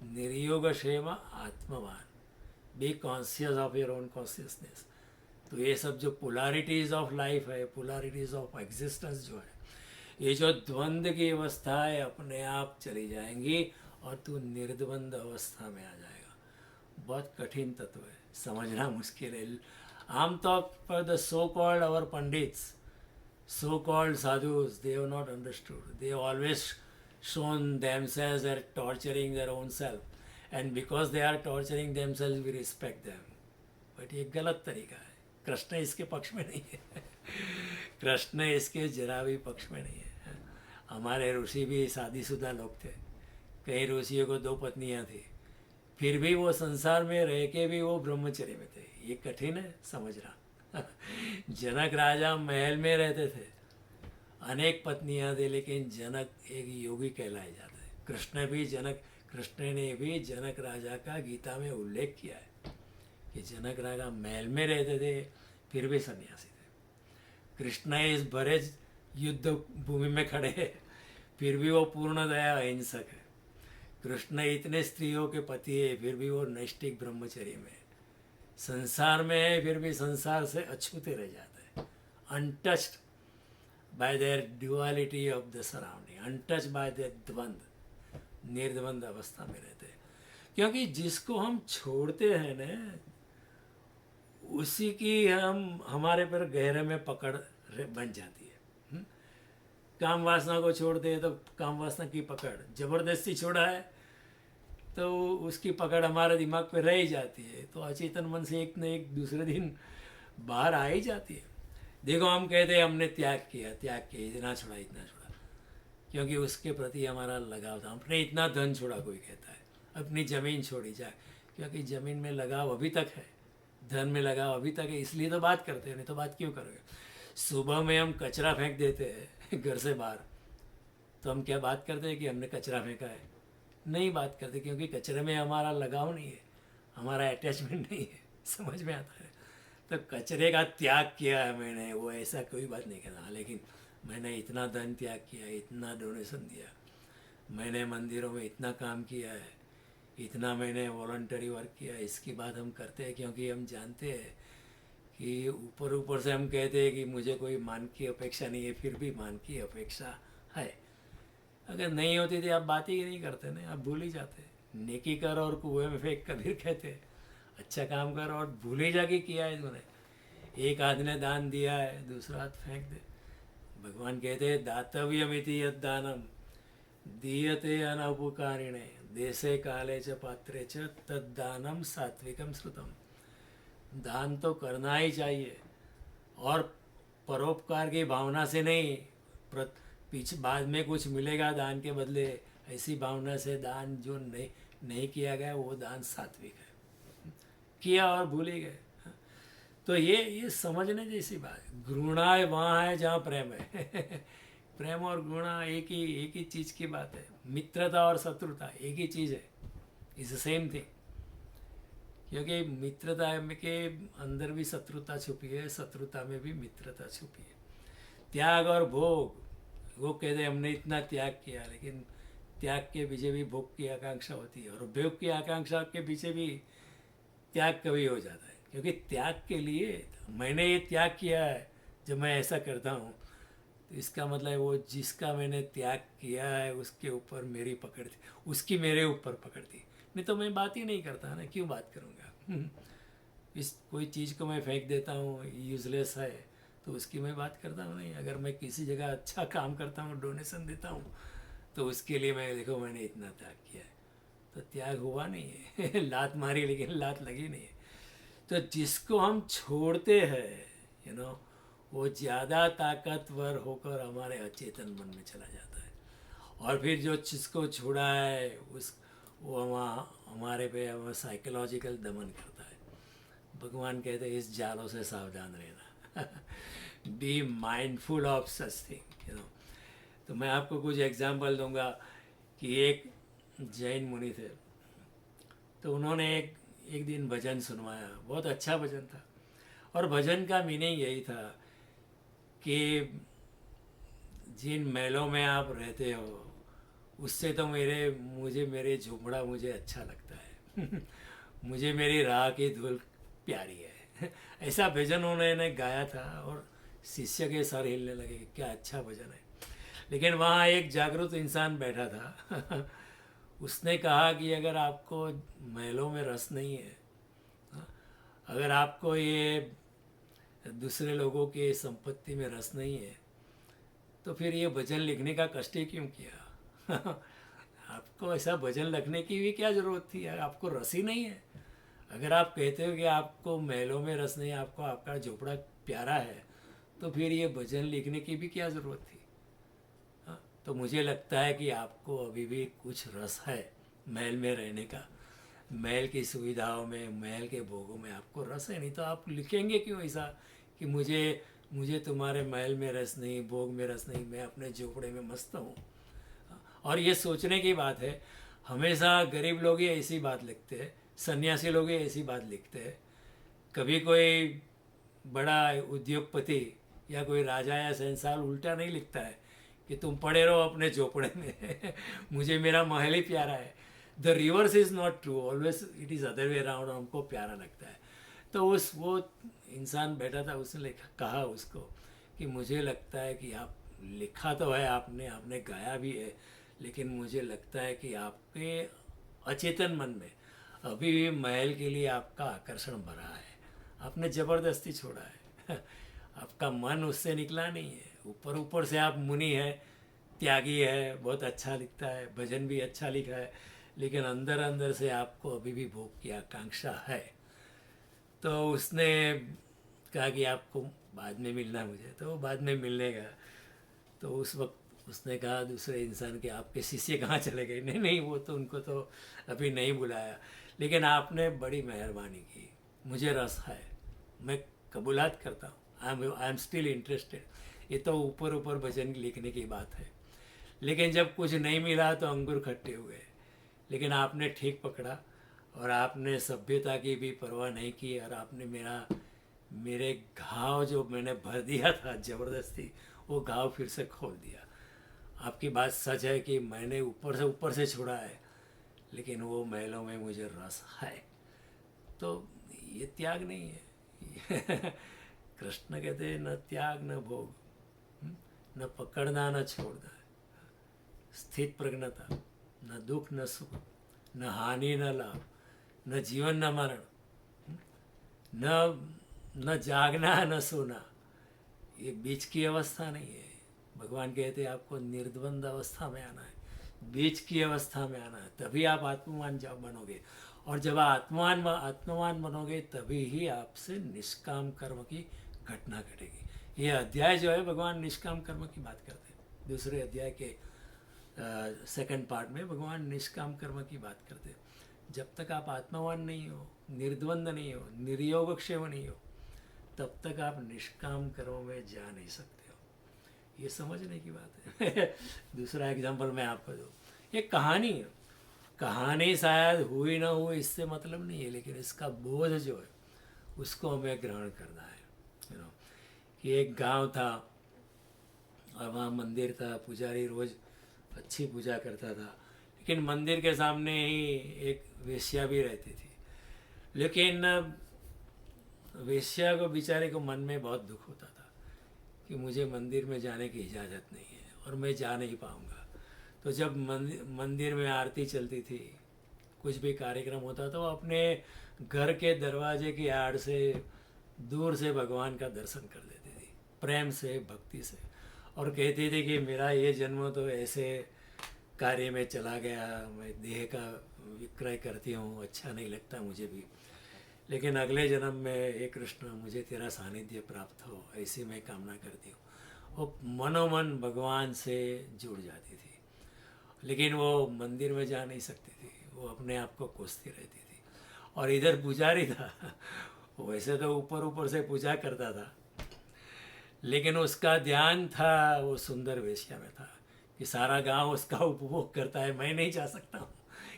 S1: निर्योग क्षेम आत्मवान, be conscious of your own consciousness. तो ये सब जो पोलारिटीज़ ऑफ लाइफ है, पोलारिटीज़ ऑफ एग्जिस्टेंस जो है, ये जो द्वंद्व की अवस्था है अपने आप चली जाएंगी और तू निर्द्वंद अवस्था में आ जाएगा। बहुत कठिन तत्व है, समझना मुश्किल है। आमतौर पर the so called our pandits, so called sadhus, they have not understood. They have always shown themselves as torturing their own self, and because they are torturing themselves we respect them. But ये गलत तरीका है। कृष्ण इसके पक्ष में नहीं है। कृष्ण इसके जरा भी पक्ष में नहीं है। हमारे ऋषि भी शादीशुदा लोग थे, कई ऋषियों को 2 पत्नियां थी, फिर भी वो संसार में रह के भी वो ब्रह्मचर्य में थे। ये कठिन है समझना। जनक राजा महल में रहते थे, अनेक पत्नियां थी, लेकिन जनक एक योगी कहलाए जाते हैं। कृष्ण ने भी जनक राजा का गीता में उल्लेख किया है कि जनक राजा महल में रहते थे, फिर भी सन्यासी थे। कृष्ण इस भरे युद्ध भूमि में खड़े हैं, फिर भी वो पूर्ण दया अहिंसक है। कृष्ण इतने स्त्रियों के पति है, फिर भी वो नैष्ठिक ब्रह्मचर्य में है। संसार में है, फिर भी संसार से अछूते रह जाते हैं, untouched bye there duality of the surrounding, untouched bye there द्वंद्व, निर्द्वंद अवस्था में रहते हैं। क्योंकि जिसको हम छोड़ते हैं ना, उसी की हमारे पर गहरे में पकड़ बन जाती है। काम वासना को छोड़ते हैं तो काम वासना की पकड़, जबरदस्ती छोड़ा है तो उसकी पकड़ हमारे दिमाग पे रह ही जाती है। तो अचेतन मन से एक न एक दूसरे दिन बाहर आ ही जाती है। देखो हम कहते हैं हमने त्याग किया, इतना छोड़ा, क्योंकि उसके प्रति हमारा लगाव था। हमने इतना धन छोड़ा, कोई कहता है अपनी ज़मीन छोड़ी जाए, क्योंकि ज़मीन में लगाव अभी तक है, धन में लगाव अभी तक है, इसलिए तो बात करते हैं, नहीं तो बात क्यों करोगे। सुबह में हम कचरा फेंक देते हैं घर से बाहर, तो हम क्या बात करते हैं कि हमने कचरा फेंका है? नहीं बात करते, क्योंकि कचरे में हमारा लगाव नहीं है, हमारा अटैचमेंट नहीं है। समझ में आता है? तो कचरे का त्याग किया है मैंने, वो ऐसा कोई बात नहीं कहना, लेकिन मैंने इतना धन त्याग किया, इतना डोनेशन दिया, मैंने मंदिरों में इतना काम किया है, इतना मैंने वॉलंटरी वर्क किया। इसकी बात हम करते हैं क्योंकि हम जानते हैं कि ऊपर से हम कहते हैं कि मुझे कोई मान की अपेक्षा नहीं है, फिर भी मान की अपेक्षा है। अगर नहीं होती थी आप बात ही नहीं करते ना, आप भूल ही जाते। नेकी कर और कुएं में फेंक, कबीर कहते। अच्छा काम कर और भूल ही जाके किया है तूने। एक हाथ ने दान दिया है, दूसरा हाथ फेंक दे। भगवान कहते हैं दातव्यमिति यद दानम दीयते अनौपकारिणे देशे काले च पात्रे च तद्दानम सात्विकम श्रुतम। दान तो करना ही चाहिए, और परोपकार की भावना से नहीं, पीछे बाद में कुछ मिलेगा दान के बदले, ऐसी भावना से दान जो नहीं किया गया वो दान सात्विक है। किया और भूल ही गए। तो ये समझने जैसी बात। घृणा वहाँ है जहाँ प्रेम है। प्रेम और घृणा एक ही चीज़ की बात है। मित्रता और शत्रुता एक ही चीज़ है, इज द सेम थिंग। क्योंकि मित्रता के अंदर भी शत्रुता छुपी है, शत्रुता में भी मित्रता छुपी है। त्याग और भोग, वो कहते हमने इतना त्याग किया, लेकिन त्याग के पीछे भी भोग की आकांक्षा होती है, और भोग की आकांक्षा के पीछे भी त्याग कभी हो जाता है। क्योंकि त्याग के लिए मैंने ये त्याग किया है, जब मैं ऐसा करता हूँ तो इसका मतलब वो जिसका मैंने त्याग किया है उसके ऊपर मेरी पकड़ थी, उसकी मेरे ऊपर पकड़ थी। नहीं तो मैं बात ही नहीं करता ना, क्यों बात करूँगा। इस कोई चीज़ को मैं फेंक देता हूँ, यूजलेस है, तो उसकी मैं बात करता हूँ नहीं। अगर मैं किसी जगह अच्छा काम करता हूँ, डोनेशन देता हूँ, तो उसके लिए मैं देखो मैंने इतना त्याग किया है, तो त्याग हुआ नहीं है। लात मारी लेकिन लात लगी नहीं है। तो जिसको हम छोड़ते हैं वो ज़्यादा ताकतवर होकर हमारे अचेतन मन में चला जाता है, और फिर जो जिसको छोड़ा है वो हमारे पे साइकोलॉजिकल दमन करता है। भगवान कहते हैं इस जालों से सावधान रहना। Be mindful of such thing. तो मैं आपको कुछ एग्जांपल दूंगा कि एक जैन मुनि थे, तो उन्होंने एक दिन भजन सुनवाया, बहुत अच्छा भजन था। और भजन का मीनिंग यही था कि जिन महलों में आप रहते हो उससे तो मेरे झुमड़ा मुझे अच्छा लगता है। मुझे मेरी राह की धूल प्यारी है। ऐसा भजन उन्होंने गाया था और शिष्य के सर हिलने लगे, क्या अच्छा भजन है। लेकिन वहाँ एक जागरूक इंसान बैठा था। उसने कहा कि अगर आपको महलों में रस नहीं है, अगर आपको ये दूसरे लोगों की संपत्ति में रस नहीं है, तो फिर ये भजन लिखने का कष्ट ही क्यों किया। आपको ऐसा भजन लिखने की भी क्या ज़रूरत थी, आपको रस ही नहीं है। अगर आप कहते हो कि आपको महलों में रस नहीं, आपको आपका झोपड़ा प्यारा है, तो फिर ये भजन लिखने की भी क्या ज़रूरत थी। हाँ, तो मुझे लगता है कि आपको अभी भी कुछ रस है महल में रहने का। महल की सुविधाओं में, महल के भोगों में आपको रस है, नहीं तो आप लिखेंगे क्यों ऐसा कि मुझे मुझे तुम्हारे महल में रस नहीं, भोग में रस नहीं, मैं अपने झोपड़े में मस्त हूँ। और ये सोचने की बात है, हमेशा गरीब लोग ही ऐसी बात लिखते हैं, सन्यासी लोग ही ऐसी बात लिखते हैं। कभी कोई बड़ा उद्योगपति या कोई राजा या शहंशाह उल्टा नहीं लिखता है कि तुम पड़े रहो अपने झोपड़े में। मुझे मेरा महल ही प्यारा है। The reverse is not true, always it is other way around, हमको प्यारा लगता है। तो वो इंसान बैठा था, उसने कहा उसको कि मुझे लगता है कि आप लिखा तो है आपने, आपने गाया भी है, लेकिन मुझे लगता है कि आपके अचेतन मन में अभी भी महल के लिए आपका आकर्षण भरा है। आपने ज़बरदस्ती छोड़ा है। आपका मन उससे निकला नहीं है। ऊपर ऊपर से आप मुनि है, त्यागी है, बहुत अच्छा लिखता है, भजन भी अच्छा लिखा है, लेकिन अंदर अंदर से आपको अभी भी भोग की आकांक्षा है। तो उसने कहा कि आपको बाद में मिलना मुझे, तो वो बाद में मिलने गया। तो उस वक्त उसने कहा दूसरे इंसान के, आपके शिष्य कहाँ चले गए। नहीं नहीं, वो तो उनको तो अभी नहीं बुलाया, लेकिन आपने बड़ी मेहरबानी की, मुझे रस है, मैं कबूलात करता हूँ, आई एम स्टिल इंटरेस्टेड। ये तो ऊपर ऊपर भजन लिखने की बात है, लेकिन जब कुछ नहीं मिला तो अंगूर खट्टे हुए। लेकिन आपने ठीक पकड़ा और आपने सभ्यता की भी परवाह नहीं की, और आपने मेरे घाव जो मैंने भर दिया था ज़बरदस्ती, वो घाव फिर से खोल दिया। आपकी बात सच है कि मैंने ऊपर से छोड़ा है, लेकिन वो महलों में मुझे रस है। तो ये त्याग नहीं है। कृष्ण कहते हैं न त्याग न भोग, न पकड़ना न छोड़ना, स्थित प्रज्ञता, न दुख न सुख, न हानि न लाभ, न जीवन न मरण, न जागना न सोना। ये बीच की अवस्था नहीं है। भगवान कहते हैं आपको निर्द्वंद अवस्था में आना है, बीच की अवस्था में आना है, तभी आप आत्मवान जब बनोगे। और जब आत्मवान बनोगे तभी ही आपसे निष्काम कर्म की घटना घटेगी। ये अध्याय जो है भगवान निष्काम कर्म की बात करते हैं। दूसरे अध्याय के सेकंड पार्ट में भगवान निष्काम कर्म की बात करते हैं। जब तक आप आत्मवान नहीं हो, निर्द्वंद नहीं हो, निर्योगक्षेम नहीं हो, तब तक आप निष्काम कर्म में जा नहीं सकते हो। ये समझने की बात है। दूसरा एग्जांपल मैं आपको दूँ, ये कहानी है। कहानी शायद हुई ना हुई इससे मतलब नहीं है, लेकिन इसका बोध जो है उसको हमें ग्रहण करना है। कि एक गांव था और वहाँ मंदिर था, पुजारी रोज़ अच्छी पूजा करता था, लेकिन मंदिर के सामने ही एक वेश्या भी रहती थी। लेकिन वेश्या को, बेचारे को मन में बहुत दुख होता था कि मुझे मंदिर में जाने की इजाज़त नहीं है और मैं जा नहीं पाऊँगा। तो जब मंदिर में आरती चलती थी, कुछ भी कार्यक्रम होता तो अपने घर के दरवाजे की आड़ से दूर से भगवान का दर्शन कर लेती थी, प्रेम से, भक्ति से, और कहती थी कि मेरा ये जन्म तो ऐसे कार्य में चला गया, मैं देह का विक्रय करती हूँ, अच्छा नहीं लगता मुझे भी, लेकिन अगले जन्म में हे कृष्ण मुझे तेरा सानिध्य प्राप्त हो, ऐसी मैं कामना करती हूँ। वो मनोमन भगवान से जुड़ जाती थी, लेकिन वो मंदिर में जा नहीं सकती थी, वो अपने आप को कोसती रहती थी। और इधर पुजारी था, वैसे तो ऊपर ऊपर से पूजा करता था, लेकिन उसका ध्यान था वो सुंदर वेश्या में था कि सारा गांव उसका उपभोग करता है, मैं नहीं जा सकता हूँ,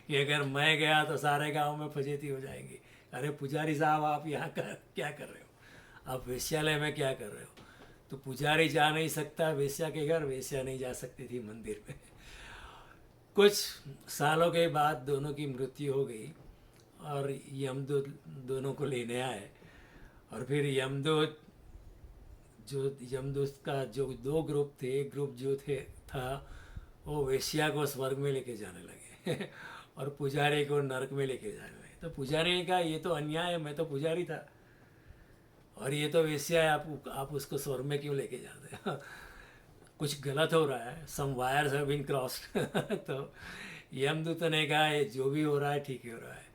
S1: कि अगर मैं गया तो सारे गांव में फजीती हो जाएगी। अरे पुजारी साहब आप यहाँ क्या कर रहे हो, आप वेश्यालय में क्या कर रहे हो। तो पुजारी जा नहीं सकता वेश्या के घर, वेश्या नहीं जा सकती थी मंदिर में। कुछ सालों के बाद दोनों की मृत्यु हो गई और यमदूत दोनों को लेने आए। और फिर यमदूत का जो दो ग्रुप थे, एक ग्रुप जो था वो वेश्या को स्वर्ग में लेके जाने लगे और पुजारी को नरक में लेके जाने लगे। तो पुजारी ने कहा ये तो अन्याय है, मैं तो पुजारी था और ये तो वेश्या है, आप उसको स्वर्ग में क्यों लेके जाते हैं कुछ गलत हो रहा है, सम वायर्स हैव बीन क्रॉस्ड तो यमदूत ने कहा ये जो भी हो रहा है ठीक ही हो रहा है,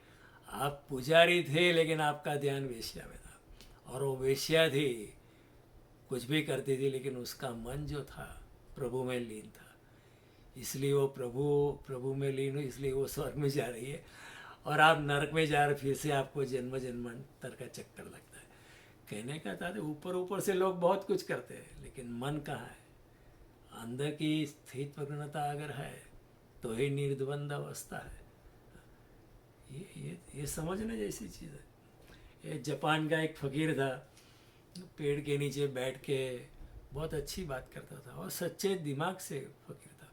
S1: आप पुजारी थे लेकिन आपका ध्यान वेश्या में था, और वो वेश्या थी, कुछ भी करती थी लेकिन उसका मन जो था प्रभु में लीन था, इसलिए वो प्रभु में लीन हो, इसलिए वो स्वर्ग में जा रही है और आप नरक में जा रहे, फिर से आपको जन्म जन्मांतर का चक्कर लगता है। कहने का था ऊपर ऊपर से लोग बहुत कुछ करते हैं लेकिन मन कहाँ है, अंदर की स्थित प्रज्ञता अगर है तो ही निर्द्वंद अवस्था है। ये समझने जैसी चीज़ है। ये जापान का एक फकीर था, पेड़ के नीचे बैठ के बहुत अच्छी बात करता था और सच्चे दिमाग से फकीर था।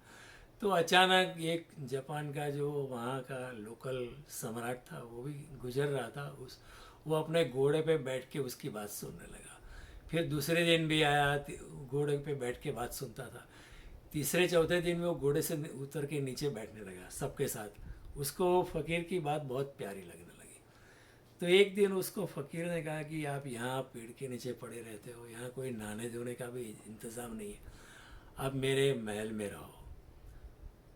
S1: तो अचानक एक जापान का जो वहाँ का लोकल सम्राट था वो भी गुजर रहा था, वो अपने घोड़े पे बैठ के उसकी बात सुनने लगा। फिर दूसरे दिन भी आया, घोड़े पे बैठ के बात सुनता था। तीसरे चौथे दिन में वो घोड़े से उतर के नीचे बैठने लगा सबके साथ। उसको फकीर की बात बहुत प्यारी लगने लगी। तो एक दिन उसको फकीर ने कहा कि आप यहाँ पेड़ के नीचे पड़े रहते हो, यहाँ कोई नहाने धोने का भी इंतज़ाम नहीं है, आप मेरे महल में रहो।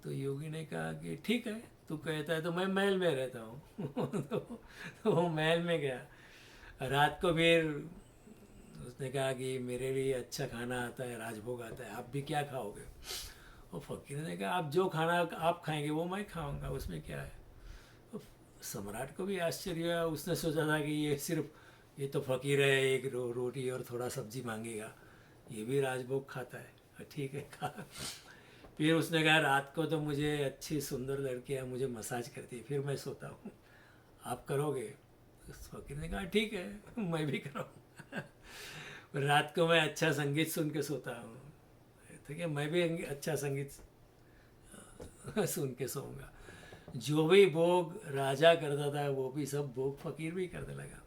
S1: तो योगी ने कहा कि ठीक है, तू कहता है तो मैं महल में रहता हूँ तो वो महल में गया। रात को फिर उसने कहा कि मेरे लिए अच्छा खाना आता है, राजभोग आता है, आप भी क्या खाओगे? वो फकीर ने कहा आप जो खाना आप खाएंगे वो मैं खाऊंगा, उसमें क्या है। तो सम्राट को भी आश्चर्य हुआ, उसने सोचा था कि ये तो फकीर है, एक रोटी और थोड़ा सब्जी मांगेगा, ये भी राजभोग खाता है, ठीक है खा। फिर उसने कहा रात को तो मुझे अच्छी सुंदर लड़कियाँ मुझे मसाज करती है, फिर मैं सोता हूँ, आप करोगे? फकीर ने कहा ठीक है मैं भी कराऊँ रात को मैं अच्छा संगीत सुन के सोता हूँ, ठीक है मैं भी अच्छा संगीत सुन के सोऊंगा। जो भी भोग राजा करता था वो भी सब भोग फकीर भी करने लगा।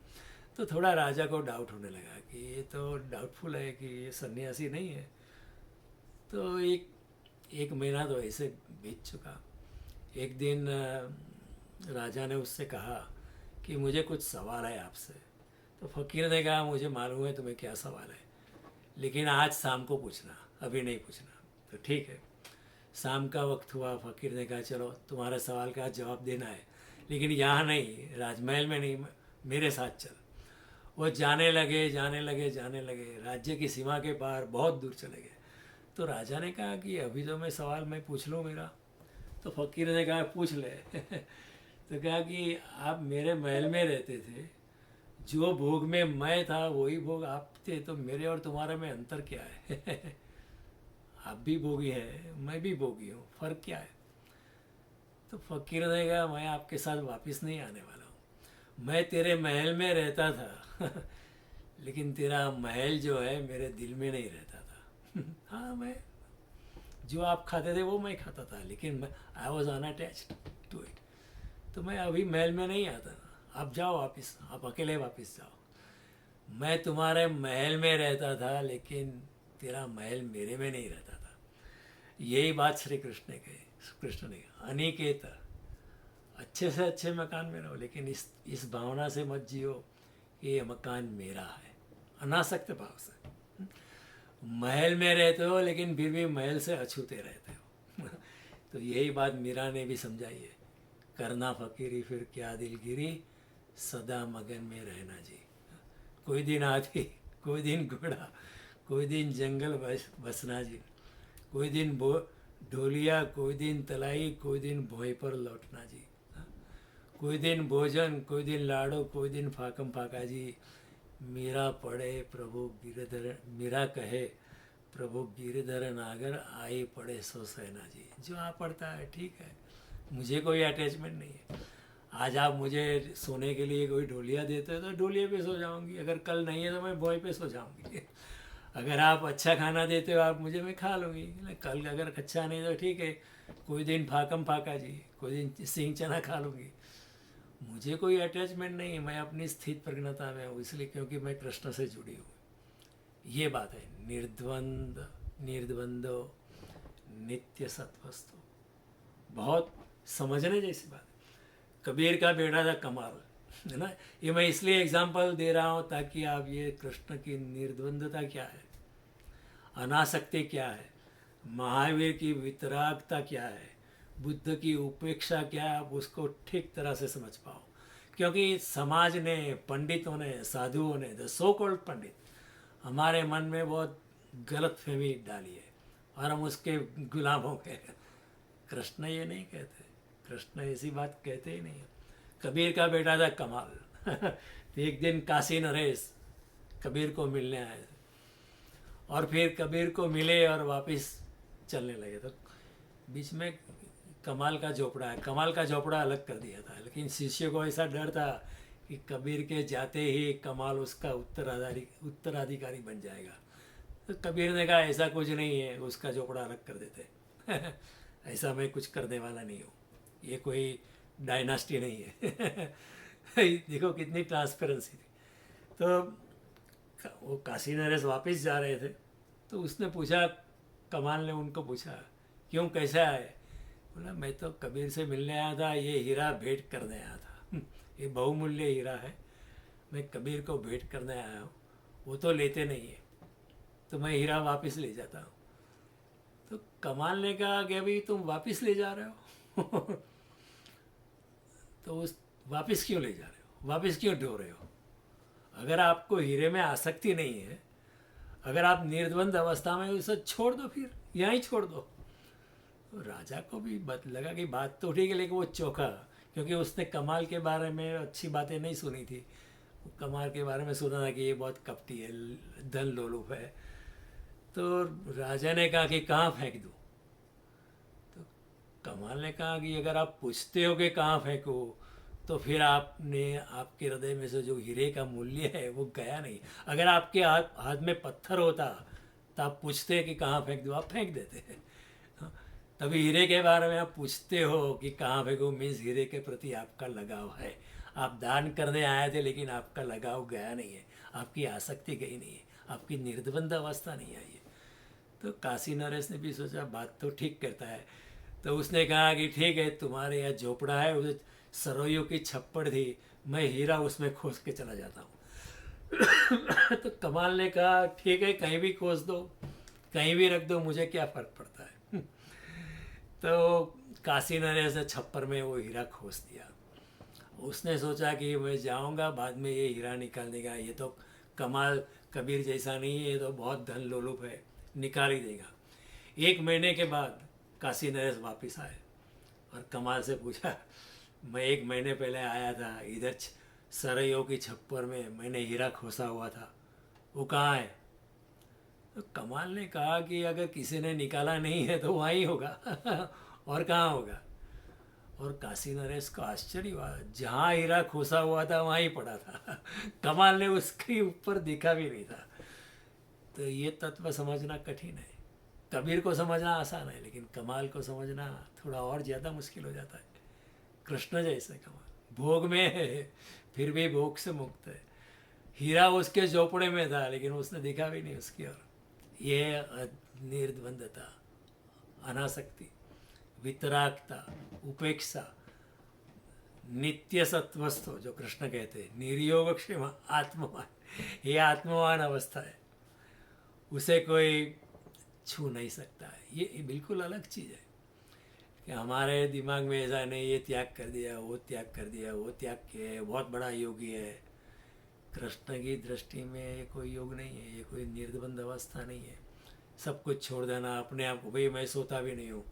S1: तो थोड़ा राजा को डाउट होने लगा कि ये तो डाउटफुल है कि ये सन्यासी नहीं है। तो एक महीना तो ऐसे बीत चुका। एक दिन राजा ने उससे कहा कि मुझे कुछ सवाल है आपसे। तो फकीर ने कहा मुझे मालूम है तुम्हें क्या सवाल है, लेकिन आज शाम को पूछना, अभी नहीं पूछना। तो ठीक है, शाम का वक्त हुआ। फकीर ने कहा चलो तुम्हारे सवाल का जवाब देना है, लेकिन यहाँ नहीं, राजमहल में नहीं, मेरे साथ चल। वो जाने लगे, राज्य की सीमा के पार बहुत दूर चले गए। तो राजा ने कहा कि अभी तो मैं पूछ लूँ मेरा। तो फकीर ने कहा पूछ ले तो कहा कि आप मेरे महल में रहते थे, जो भोग में मैं था वही भोग आप थे, तो मेरे और तुम्हारे में अंतर क्या है आप भी भोगी है, मैं भी भोगी हूँ, फर्क क्या है? तो फकीर ने कहा मैं आपके साथ वापस नहीं आने वाला हूँ, मैं तेरे महल में रहता था लेकिन तेरा महल जो है मेरे दिल में नहीं रहता था हाँ, मैं जो आप खाते थे वो मैं खाता था, लेकिन I was unattached to it. तो मैं अभी महल में नहीं आता, आप जाओ वापस, आप अकेले वापस जाओ। मैं तुम्हारे महल में रहता था लेकिन तेरा महल मेरे में नहीं रहता था। यही बात श्री कृष्ण ने कही, अनिकेत, अच्छे से अच्छे मकान में रहो लेकिन इस भावना से मत जियो कि ये मकान मेरा है, अनासक्त भाव से। महल में रहते हो लेकिन फिर भी महल से अछूते रहते हो तो यही बात मीरा ने भी समझाई है, करना फकीरी फिर क्या दिलगिरी, सदा मगन में रहना जी। कोई दिन हाथी, कोई दिन घोड़ा, कोई दिन जंगल बसना जी, कोई दिन ढोलिया, कोई दिन तलाई, कोई दिन भोई पर लौटना जी। कोई दिन भोजन, कोई दिन लाड़ो, कोई दिन फाकम फाका जी। मीरा पढ़े प्रभु गिरधर, मीरा कहे प्रभु गिरधर नागर, आई पढ़े सो सहना जी। जो आप पढ़ता है ठीक है, मुझे कोई अटैचमेंट नहीं है। आज आप मुझे सोने के लिए कोई ढोलिया देते हो तो ढोलिया पे सो जाऊंगी, अगर कल नहीं है तो मैं भोई पे सो जाऊंगी अगर आप अच्छा खाना देते हो आप मुझे, मैं खा लूँगी। कल अगर अच्छा नहीं तो ठीक है, कोई दिन फाकम फाका जी, कोई दिन सिंह चना खा लूँगी। मुझे कोई अटैचमेंट नहीं है, मैं अपनी स्थित प्रज्ञता में हूँ, इसलिए क्योंकि मैं कृष्ण से जुड़ी हूँ। ये बात है, निर्द्वंद निर्द्वंदो नित्य सत्वस्तु। बहुत समझने जैसी बात है। कबीर का बेटा था कमाल, है ना। ये मैं इसलिए एग्जाम्पल दे रहा हूँ ताकि आप ये कृष्ण की निर्द्वंदता क्या है, अनासक्ति क्या है, महावीर की वितरागता क्या है, बुद्ध की उपेक्षा क्या है, आप उसको ठीक तरह से समझ पाओ। क्योंकि समाज ने, पंडितों ने, साधुओं ने, द सो कॉल्ड पंडित, हमारे मन में बहुत गलत फहमी डाली है और हम उसके गुलाम हो गए। कृष्ण ये नहीं कहते, कृष्ण ऐसी बात कहते ही नहीं है। कबीर का बेटा था कमाल। तो एक दिन काशी नरेश कबीर को मिलने आए थे और फिर कबीर को मिले और वापस चलने लगे। तो बीच में कमाल का झोपड़ा है, कमाल का झोपड़ा अलग कर दिया था, लेकिन शिष्य को ऐसा डर था कि कबीर के जाते ही कमाल उसका उत्तराधिकारी बन जाएगा। तो कबीर ने कहा ऐसा कुछ नहीं है, उसका झोपड़ा अलग कर देते। ऐसा मैं कुछ करने वाला नहीं हूँ, ये कोई डायनास्टी नहीं है। देखो कितनी ट्रांसपेरेंसी थी। तो वो काशी नरेश वापस जा रहे थे, तो उसने पूछा, कमाल ने उनको पूछा, क्यों, कैसे आए? बोला मैं तो कबीर से मिलने आया था, ये हीरा भेंट करने आया था। ये बहुमूल्य हीरा है, मैं कबीर को भेंट करने आया हूँ, वो तो लेते नहीं है, तो मैं हीरा वापस ले जाता हूँ। तो कमाल ने कहा कि अभी तुम वापस ले जा रहे हो? तो उस वापस क्यों ले जा रहे हो, वापस क्यों ढो रहे हो? अगर आपको हीरे में आसक्ति नहीं है, अगर आप निर्द्वंद अवस्था में, उसे छोड़ दो, फिर यहाँ ही छोड़ दो। तो राजा को भी लगा कि बात तो ठीक है, लेकिन वो चौंका, क्योंकि उसने कमाल के बारे में अच्छी बातें नहीं सुनी थी। कमाल के बारे में सुना था कि ये बहुत कपटी है, धन लोलुप है। तो राजा ने कहा कि कहाँ फेंक दूँ? तो कमाल ने कहा कि अगर आप पूछते हो कि कहाँ फेंको, तो फिर आपने, आपके हृदय में से जो हीरे का मूल्य है वो गया नहीं। अगर आपके हाथ में पत्थर होता तो आप पूछते कि कहाँ फेंक दो, आप फेंक देते। तभी हीरे के बारे में आप पूछते हो कि कहाँ फेंको, मीन्स हीरे के प्रति आपका लगाव है। आप दान करने आए थे, लेकिन आपका लगाव गया नहीं है, आपकी आसक्ति गई नहीं है, आपकी निर्द्वंद अवस्था नहीं आई है। तो काशी नरेश ने भी सोचा बात तो ठीक करता है। तो उसने कहा कि ठीक है, तुम्हारे यहाँ झोपड़ा है, उसे सरोइयों की छप्पड़ थी, मैं हीरा उसमें खोज के चला जाता हूँ। तो कमाल ने कहा ठीक है, कहीं भी खोज दो, कहीं भी रख दो, मुझे क्या फ़र्क पड़ता है। तो काशी नरेश ने छप्पर में वो हीरा खोज दिया। उसने सोचा कि मैं जाऊंगा बाद में ये हीरा निकालने का, ये तो कमाल कबीर जैसा नहीं है, ये तो बहुत धन लोलुप है, निकाल ही देगा। 1 महीने के बाद काशी नरेश वापस आए और कमाल से पूछा, मैं 1 महीने पहले आया था, इधर सरैयों की छप्पर में मैंने हीरा खोसा हुआ था, वो कहाँ है? तो कमाल ने कहा कि अगर किसी ने निकाला नहीं है तो वहीं होगा। और कहाँ होगा? और काशी नरेश को आश्चर्य हुआ, जहाँ हीरा खोसा हुआ था वहीं पड़ा था। कमाल ने उसके ऊपर देखा भी नहीं था। तो ये तत्व समझना कठिन है। कबीर को समझना आसान है, लेकिन कमाल को समझना थोड़ा और ज़्यादा मुश्किल हो जाता है। कृष्ण जैसे कमाल भोग में है, फिर भी भोग से मुक्त है। हीरा उसके झोपड़े में था, लेकिन उसने देखा भी नहीं उसकी ओर। ये निर्द्वंदता, अनासक्ति, वितरागता, उपेक्षा, नित्य सत्वस्थो जो कृष्ण कहते हैं, निर्योग क्षेम आत्मवान, ये आत्मवान अवस्था है, उसे कोई छू नहीं सकता है। ये बिल्कुल अलग चीज़ है कि हमारे दिमाग में ऐसा नहीं, ये त्याग कर दिया, वो त्याग कर दिया, वो त्याग किया है, बहुत बड़ा योगी है। कृष्ण की दृष्टि में ये कोई योग नहीं है, ये कोई निर्द्वंद अवस्था नहीं है। सब कुछ छोड़ देना, अपने आप को, भाई मैं सोता भी नहीं हूँ,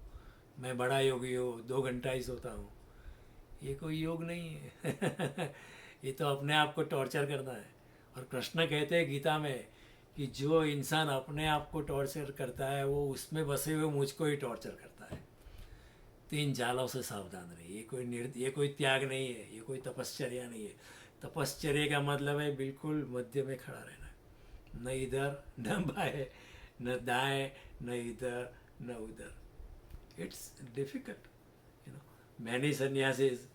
S1: मैं बड़ा योगी हूँ, 2 घंटा ही सोता हूँ, ये कोई योग नहीं है। ये तो अपने आप को टॉर्चर करना है। और कृष्ण कहते हैं गीता में कि जो इंसान अपने आप को टॉर्चर करता है, वो उसमें बसे हुए मुझको ही टॉर्चर करता है। 3 जालों से सावधान रहिए। ये कोई त्याग नहीं है, ये कोई तपश्चर्या नहीं है। तपश्चर्या का मतलब है बिल्कुल मध्य में खड़ा रहना, न इधर न बाएं, न दाएं, न इधर न उधर। It's difficult, many sannyasis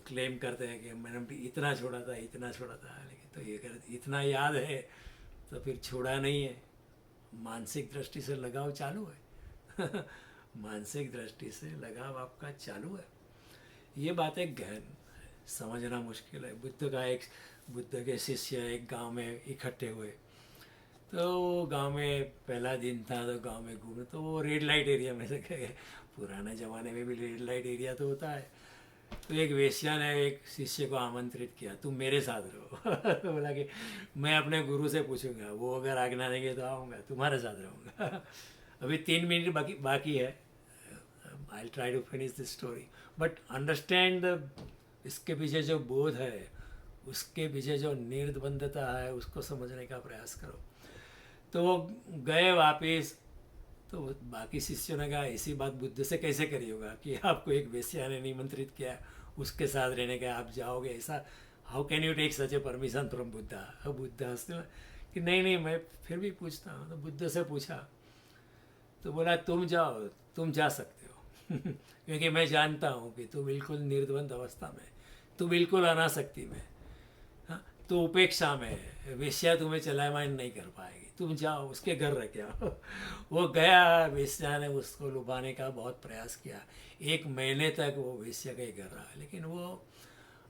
S1: claim करते हैं कि मैंने इतना छोड़ा था, इतना छोड़ा था, लेकिन तो ये कर इतना याद है तो फिर छोड़ा नहीं है। मानसिक दृष्टि से लगाव चालू है। मानसिक दृष्टि से लगाव आपका चालू है। ये बातें गहन समझना मुश्किल है। बुद्ध के शिष्य एक गांव में इकट्ठे हुए, तो गांव में पहला दिन था, तो गांव में घूमे, तो वो रेड लाइट एरिया में से गए। पुराने ज़माने में भी रेड लाइट एरिया तो होता है। तो एक वेश्या ने एक शिष्य को आमंत्रित किया, तुम मेरे साथ रहो। तो बोला कि मैं अपने गुरु से पूछूंगा, वो अगर आज्ञा देंगे तो आऊँगा, तुम्हारे साथ रहूँगा। अभी 3 मिनट बाकी बाकी है। I try to finish this story, but understand the इसके पीछे जो बोध है, उसके पीछे जो निर्बंधता है, उसको समझने का प्रयास करो। तो वो गए वापिस। तो बाकी शिष्यों ने कहा ऐसी बात बुद्ध से कैसे करिएगा कि आपको एक वेश्या ने निमंत्रित किया, उसके साथ रहने का आप जाओगे, ऐसा how can you take such a permission from Buddha. अब बुद्ध हंसते हुए कि नहीं मैं फिर भी पूछता हूँ। तो बुद्ध से पूछा, तो बोला तुम जाओ, तुम जा सकते हो। क्योंकि मैं जानता हूँ कि तू बिल्कुल निर्द्वंद अवस्था में, तू बिल्कुल अनासक्ति में, हाँ, तो उपेक्षा में है। वेश्या तुम्हें चलायमान नहीं कर पाएगी, तुम जाओ उसके घर रह के आओ। वो गया, वेश्या ने उसको लुभाने का बहुत प्रयास किया। 1 महीने तक वो वेश्या के घर रहा, लेकिन वो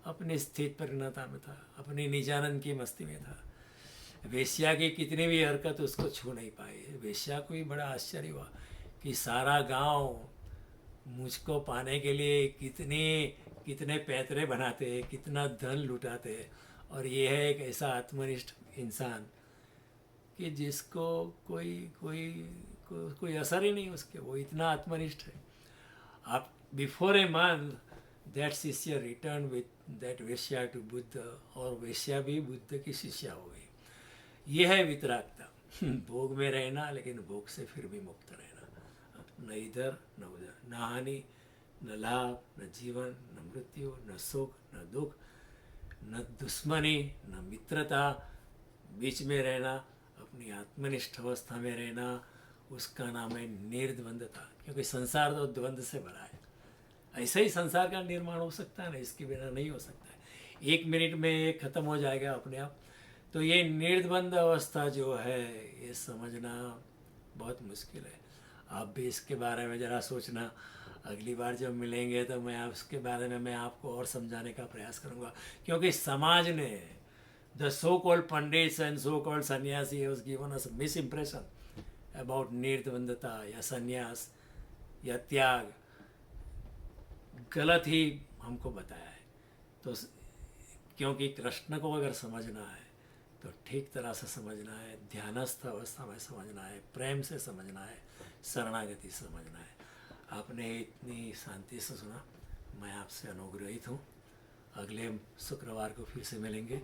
S1: अपनी स्थित परिणता में था, अपनी निजानंद की मस्ती में था। वेश्या की कितनी भी हरकत उसको छू नहीं पाई। वेश्या को ही बड़ा आश्चर्य हुआ कि सारा गांव मुझको पाने के लिए कितने पैतरे बनाते, कितना धन लुटाते, और ये है एक ऐसा आत्मनिष्ठ इंसान कि जिसको कोई असर ही नहीं उसके, वो इतना आत्मनिष्ठ है। आप बिफोर ए मंथ दैट शिष्य रिटर्न विथ दैट वेश्या टू बुद्ध, और वेश्या भी बुद्ध की शिष्या हो गई। ये है वितरागता। भोग में रहना, लेकिन भोग से फिर भी मुक्त रहना। न इधर न उधर, न हानि न लाभ, न जीवन न मृत्यु, न सुख न दुख, न दुश्मनी न मित्रता, बीच में रहना, अपनी आत्मनिष्ठ अवस्था में रहना, उसका नाम है निर्द्वंदता। क्योंकि संसार तो द्वंद से भरा है। ऐसे ही संसार का निर्माण हो सकता है ना, इसके बिना नहीं हो सकता है। 1 मिनट में ये खत्म हो जाएगा अपने आप। तो ये निर्द्वंद अवस्था जो है, ये समझना बहुत मुश्किल है। आप भी इसके बारे में ज़रा सोचना। अगली बार जब मिलेंगे तो मैं उसके बारे में मैं आपको और समझाने का प्रयास करूँगा। क्योंकि समाज ने, the so-called pandits and so-called sannyasi has given us a misimpression about निर्द्वंदता या संन्यास या त्याग, गलत ही हमको बताया है। तो क्योंकि कृष्ण को अगर समझना है तो ठीक तरह से समझना है, ध्यानस्थ अवस्था में समझना है, प्रेम से समझना है, शरणागति समझना है। आपने इतनी शांति से सुना, मैं आपसे अनुग्रहित हूँ। अगले शुक्रवार को फिर से मिलेंगे।